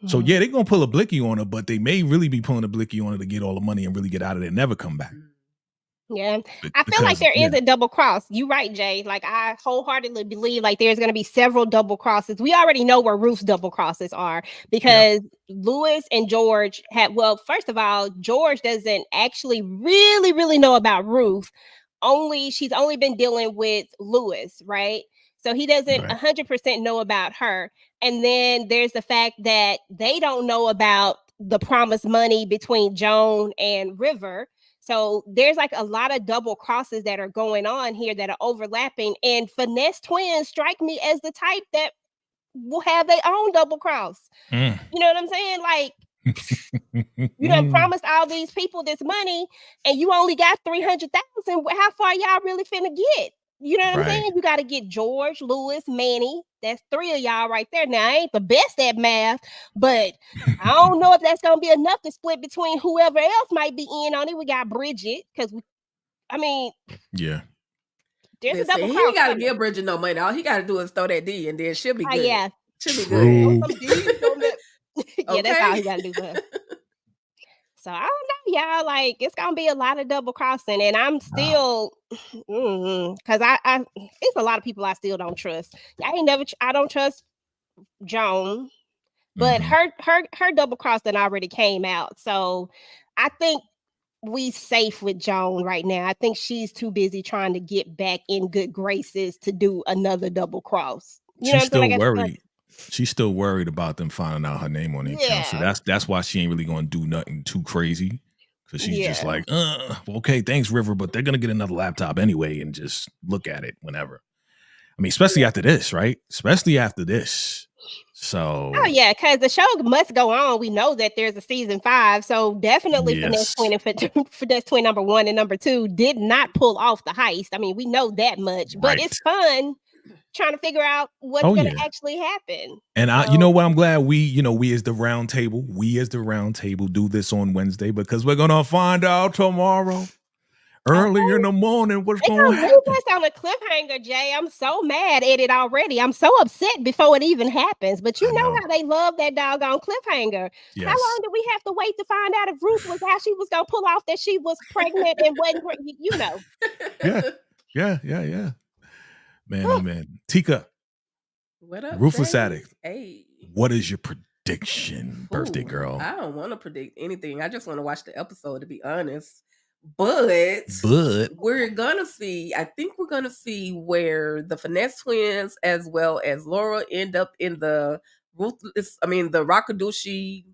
So yeah, they're going to pull a blicky on her, but they may really be pulling a blicky on her to get all the money and really get out of there and never come back. Yeah, I feel like there is a double cross. You're right, Jay. Like, I wholeheartedly believe like there's going to be several double crosses. We already know where Ruth's double crosses are because Lewis and George first of all, George doesn't actually really know about Ruth. She's only been dealing with Lewis, right? So he doesn't 100% know about her. And then there's the fact that they don't know about the promised money between Joan and River. So there's like a lot of double crosses that are going on here that are overlapping. And finesse twins strike me as the type that will have their own double cross. You know what I'm saying? Like, you done promised all these people this money and you only got 300,000. How far y'all really finna get? You know what I'm saying? You got to get George, Lewis, Manny. That's 3 of y'all right there. Now, I ain't the best at math, but I don't know if that's going to be enough to split between whoever else might be in on it. We got Bridget, because yeah. There's a Listen, double he cross. ain't got to give Bridget no money. All he got to do is throw that D and then she'll be good. Yeah. She'll be True. good. Some D's on that. Yeah, that's all he got to do. So I don't know, y'all. Like, it's gonna be a lot of double crossing, and I'm still, because I it's a lot of people I still don't trust. I don't trust Joan, but her double crossing already came out, so I think we safe with Joan right now. I think she's too busy trying to get back in good graces to do another double cross. You know She's what I'm saying? still worried. She's still worried about them finding out her name on the account. So that's why she ain't really gonna do nothing too crazy. Because she's just like, okay, thanks, River, but they're gonna get another laptop anyway and just look at it whenever. I mean, especially after this, right? Especially after this. So because the show must go on. We know that there's a season 5, so definitely Finesse Twin and Finesse Twin number 1 and number 2 did not pull off the heist. I mean, we know that much, but it's fun trying to figure out what's going to actually happen. And you know what? I'm glad we as the roundtable do this on Wednesday, because we're gonna find out tomorrow. Early in the morning, what's going to happen? Leave us on a cliffhanger, Jay. I'm so mad at it already. I'm so upset before it even happens. But you know how they love that doggone cliffhanger. Yes. How long did we have to wait to find out if Ruth was how she was going to pull off that she was pregnant and wasn't, you know? Yeah. Man, oh man. Tika. What up, Ruthless Jay? Addict. Hey. What is your prediction, birthday girl? I don't want to predict anything. I just want to watch the episode, to be honest. But we're gonna see. I think we're gonna see where the Finesse Twins as well as Laura end up in the Rakadushi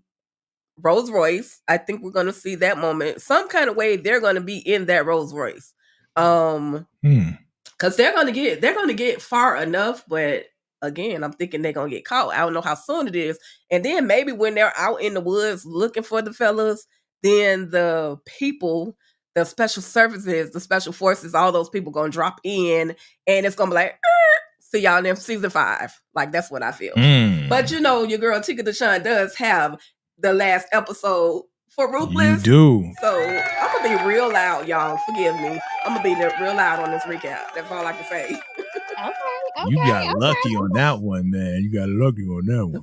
Rolls Royce. I think we're gonna see that moment. Some kind of way they're gonna be in that Rolls Royce. Because they're gonna get far enough, but again, I'm thinking they're gonna get caught. I don't know how soon it is. And then maybe when they're out in the woods looking for the fellas, then the people, the special services, the special forces, all those people gonna drop in, and it's gonna be like, see y'all in season 5. Like, that's what I feel. But you know, your girl Tika Deshawn does have the last episode for Ruthless. You do. So I'm gonna be real loud, y'all. Forgive me. I'm gonna be real loud on this recap. That's all I can say. Okay, you got lucky on that one, man. You got lucky on that one. The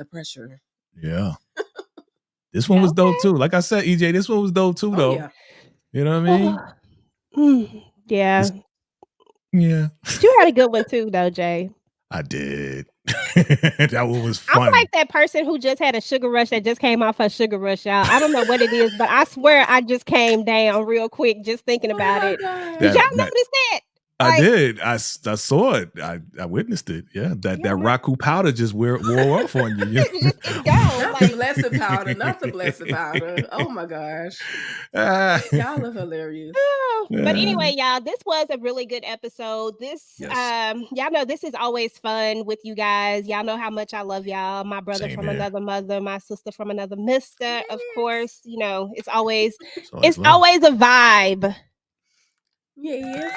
pressure. Yeah. This one was dope too. Like I said, EJ, this one was dope too, though. Yeah. You know what I mean? Yeah. Yeah. You had a good one too, though, Jay. I did. That one was funny. I'm like that person who just had a sugar rush that just came off her sugar rush, y'all. I don't know what it is, but I swear I just came down real quick just thinking about it. Did y'all notice that? I did. I saw it. I witnessed it. Yeah. That Raku powder just wore off on you. It's gone. Not the blessed powder. Not the blessed powder. Oh my gosh. Y'all are hilarious. But anyway, y'all, this was a really good episode. Y'all know this is always fun with you guys. Y'all know how much I love y'all. My brother from another mother, my sister from another mister. Of course, you know, it's always a vibe. Yes.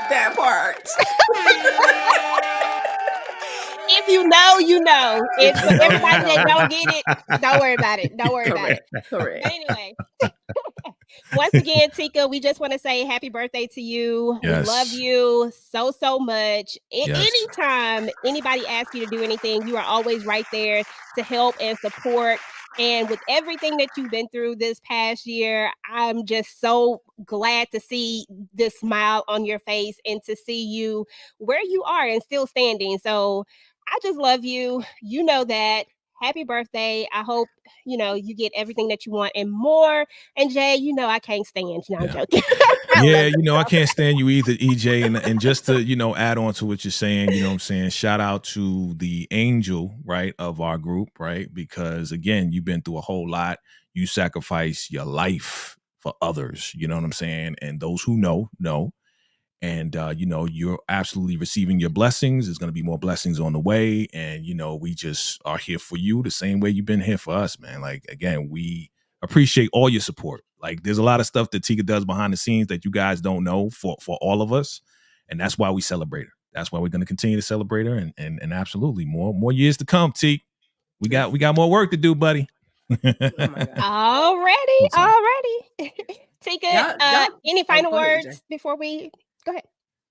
That part. If you know, you know. If for everybody that don't get it, don't worry about it. Don't worry about it. Correct. But anyway, once again, Tika, we just want to say happy birthday to you. Yes. We love you so much. Anytime anybody asks you to do anything, you are always right there to help and support. And with everything that you've been through this past year, I'm just so glad to see this smile on your face and to see you where you are and still standing. So I just love you. You know that. Happy birthday. I hope, you know, you get everything that you want and more. And Jay, you know, I can't stand you. No, I'm joking. I can't stand you either, EJ. And just to, you know, add on to what you're saying, you know what I'm saying? Shout out to the angel, right, of our group, right? Because again, you've been through a whole lot. You sacrifice your life for others. You know what I'm saying? And those who know. And, you're absolutely receiving your blessings. There's going to be more blessings on the way. And, we just are here for you the same way you've been here for us, man. Like, again, we appreciate all your support. Like, there's a lot of stuff that Tika does behind the scenes that you guys don't know for all of us. And that's why we celebrate her. That's why we're going to continue to celebrate her. And absolutely more years to come, Teak. We got more work to do, buddy. Oh my God. Already. Tika, any final ahead, words before we go ahead?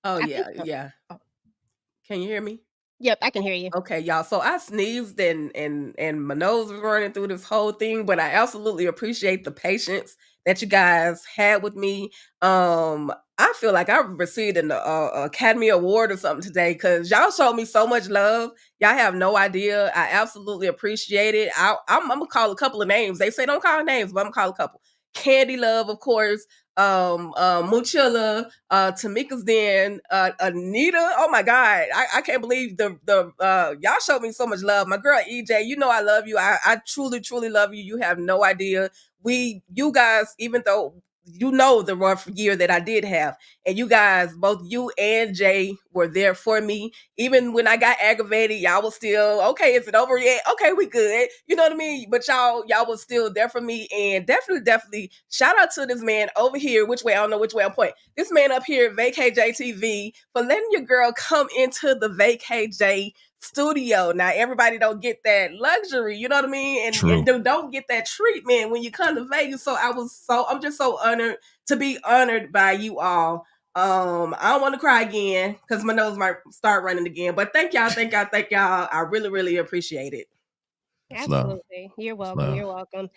Oh, yeah. Oh. Can you hear me? Yep, I can hear you. Okay, y'all. So I sneezed and my nose was running through this whole thing, but I absolutely appreciate the patience that you guys had with me. I feel like I received an Academy Award or something today because y'all showed me so much love. Y'all have no idea. I absolutely appreciate it. I'm gonna call a couple of names. They say don't call names, but I'm gonna call a couple. Candy Love, of course. Muchilla, Tamika's Den, Anita. Oh my God, I can't believe the y'all showed me so much love. My girl EJ, you know I love you. I truly love you. You have no idea. You guys, even though you know the rough year that I did have, and you guys, both you and Jay, were there for me. Even when I got aggravated, y'all was still, okay, is it over yet? Okay, we good. You know what I mean? But y'all was still there for me. And definitely shout out to this man over here. Which way? I don't know which way I'm pointing. This man up here, VACAYJTV, for letting your girl come into the VACAY-J studio. Now everybody don't get that luxury, you know what I mean? And don't get that treatment when you come to Vegas. So I'm just so honored to be honored by you all. I don't want to cry again because my nose might start running again. But thank y'all. I really appreciate it. Absolutely. You're welcome.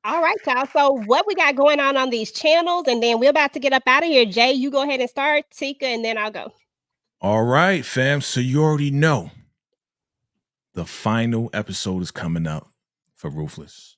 All right, y'all. So what we got going on these channels, and then we're about to get up out of here. Jay, you go ahead and start, Tika, and then I'll go. All right, fam. So you already know the final episode is coming up for Ruthless.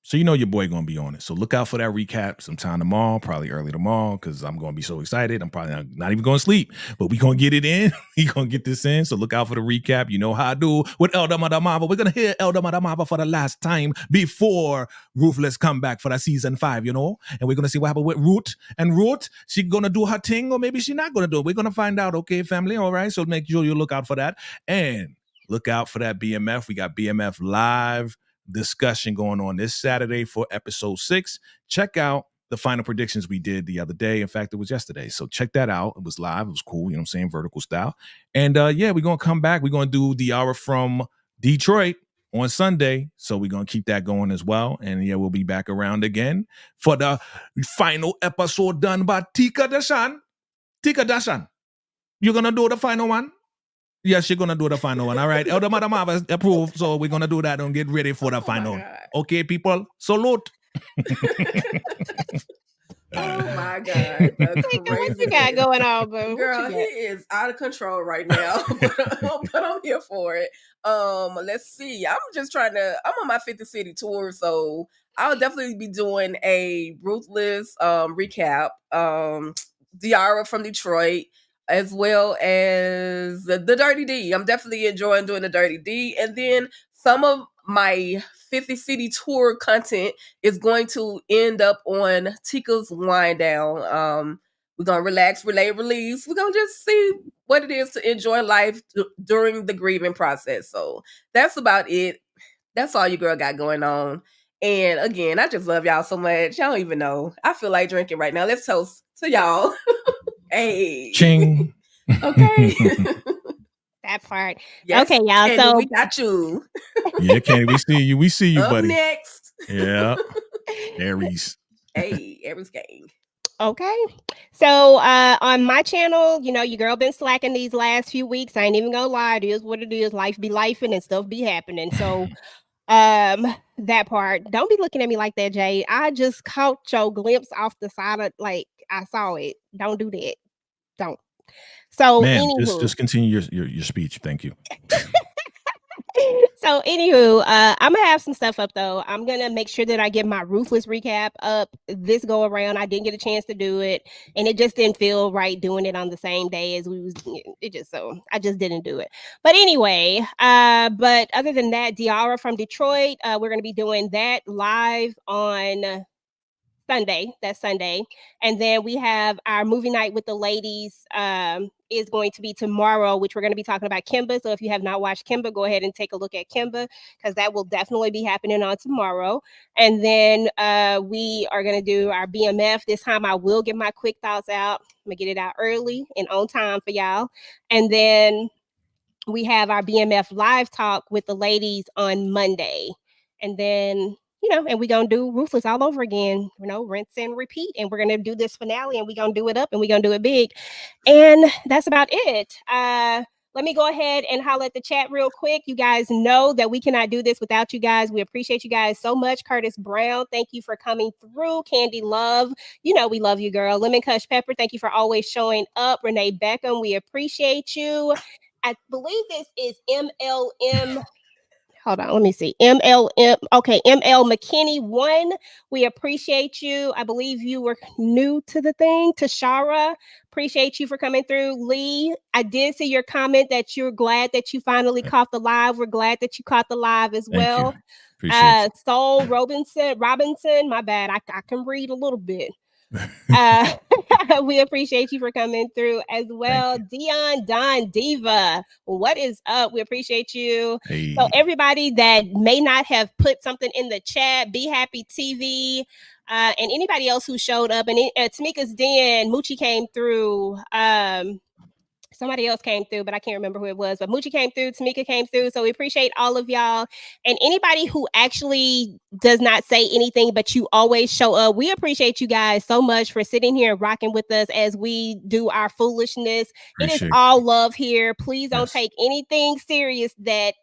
So you know your boy gonna be on it. So look out for that recap sometime tomorrow, probably early tomorrow, because I'm gonna be so excited. I'm probably not even gonna sleep, but we gonna get it in. We gonna get this in. So look out for the recap. You know how I do with Elder Mother Marvel. We're gonna hear Elder Mother Marvel for the last time before Ruthless come back for that season 5, And we're gonna see what happened with Ruth. And Ruth, she gonna do her thing, or maybe she not gonna do it. We're gonna find out, okay, family. All right. So make sure you look out for that. And look out for that BMF. We got BMF live discussion going on this Saturday for episode 6. Check out the final predictions we did the other day. In fact, it was yesterday. So check that out. It was live. It was cool. You know what I'm saying? Vertical style. And we're going to come back. We're going to do the hour from Detroit on Sunday. So we're going to keep that going as well. And we'll be back around again for the final episode done by Tika Dashan. Tika Dashan, you're going to do the final one? Yes, you're going to do the final one. All right. Elder Mother Marvel approved. So we're going to do that and get ready for the final. Okay, people. Salute. Oh my God. What you got going on, boo? Girl, he is out of control right now. but I'm here for it. Let's see. I'm on my 50 city tour, so I'll definitely be doing a Ruthless recap. Diara from Detroit, as well as the Dirty D. I'm definitely enjoying doing the Dirty D. And then some of my 50 city tour content is going to end up on Tika's wind down. We're going to relax, relay, release. We're going to just see what it is to enjoy life during the grieving process. So that's about it. That's all your girl got going on. And again, I just love y'all so much. Y'all don't even know. I feel like drinking right now. Let's toast to y'all. Hey. Ching. Okay. That part. Yes, okay, y'all. Candy, so we got you. Yeah, Candy, we see you. We see you, Up buddy. next. Yeah. Aries. Hey, Aries gang. Okay. So on my channel, your girl been slacking these last few weeks. I ain't even gonna lie. It is what it is. Life be lifing and stuff be happening. So that part. Don't be looking at me like that, Jay. I just caught your glimpse off the side of I saw it. Don't do that. Don't. So ma'am, anywho, just continue your speech. Thank you. So anywho, I'm gonna have some stuff up though. I'm gonna make sure that I get my Ruthless recap up this go around. I didn't get a chance to do it, and it just didn't feel right doing it on the same day as we was. I just didn't do it. But anyway, but other than that, Diara from Detroit, we're gonna be doing that live on Sunday. That's Sunday. And then we have our movie night with the ladies is going to be tomorrow, which we're going to be talking about Kimba. So if you have not watched Kimba, go ahead and take a look at Kimba because that will definitely be happening on tomorrow. And then we are going to do our BMF. This time I will get my quick thoughts out. I'm going to get it out early and on time for y'all. And then we have our BMF live talk with the ladies on Monday. And then, and we're going to do Ruthless all over again, rinse and repeat. And we're going to do this finale and we're going to do it up and we're going to do it big. And that's about it. Let me go ahead and holler at the chat real quick. You guys know that we cannot do this without you guys. We appreciate you guys so much. Curtis Brown, thank you for coming through. Candy Love, we love you, girl. Lemon Kush Pepper, thank you for always showing up. Renee Beckham, we appreciate you. I believe this is MLM. Hold on, let me see. MLM. Okay, ML McKinney 1. We appreciate you. I believe you were new to the thing. Tashara, appreciate you for coming through. Lee, I did see your comment that you're glad that you finally caught the live. We're glad that you caught the live as well. Appreciate you. Soul Robinson, my bad. I can read a little bit. We appreciate you for coming through as well. Dion Don Diva, what is up? We appreciate you. Hey. So everybody that may not have put something in the chat, Be Happy TV, and anybody else who showed up, and Tamika's Den, Moochie came through. Somebody else came through, but I can't remember who it was. But Moochie came through, Tamika came through. So we appreciate all of y'all. And anybody who actually does not say anything, but you always show up. We appreciate you guys so much for sitting here and rocking with us as we do our foolishness. It is all love here. Please don't take anything serious that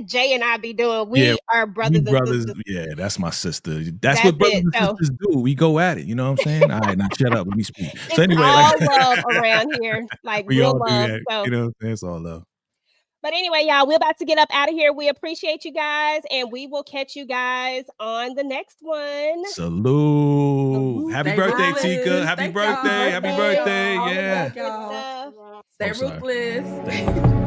Jay and I be doing. We are brothers and sisters. Yeah, that's my sister. That's what brothers and sisters do. We go at it. You know what I'm saying? All right, now shut up. Let me speak. It's so anyway, all love around here. Like we real all love. do that. So. You know what I'm saying? It's all love. But anyway, y'all, we're about to get up out of here. We appreciate you guys, and we will catch you guys on the next one. Salute. Happy Stay birthday, ruthless. Tika. Happy birthday. Happy birthday. Y'all. Yeah. Y'all. Stay ruthless.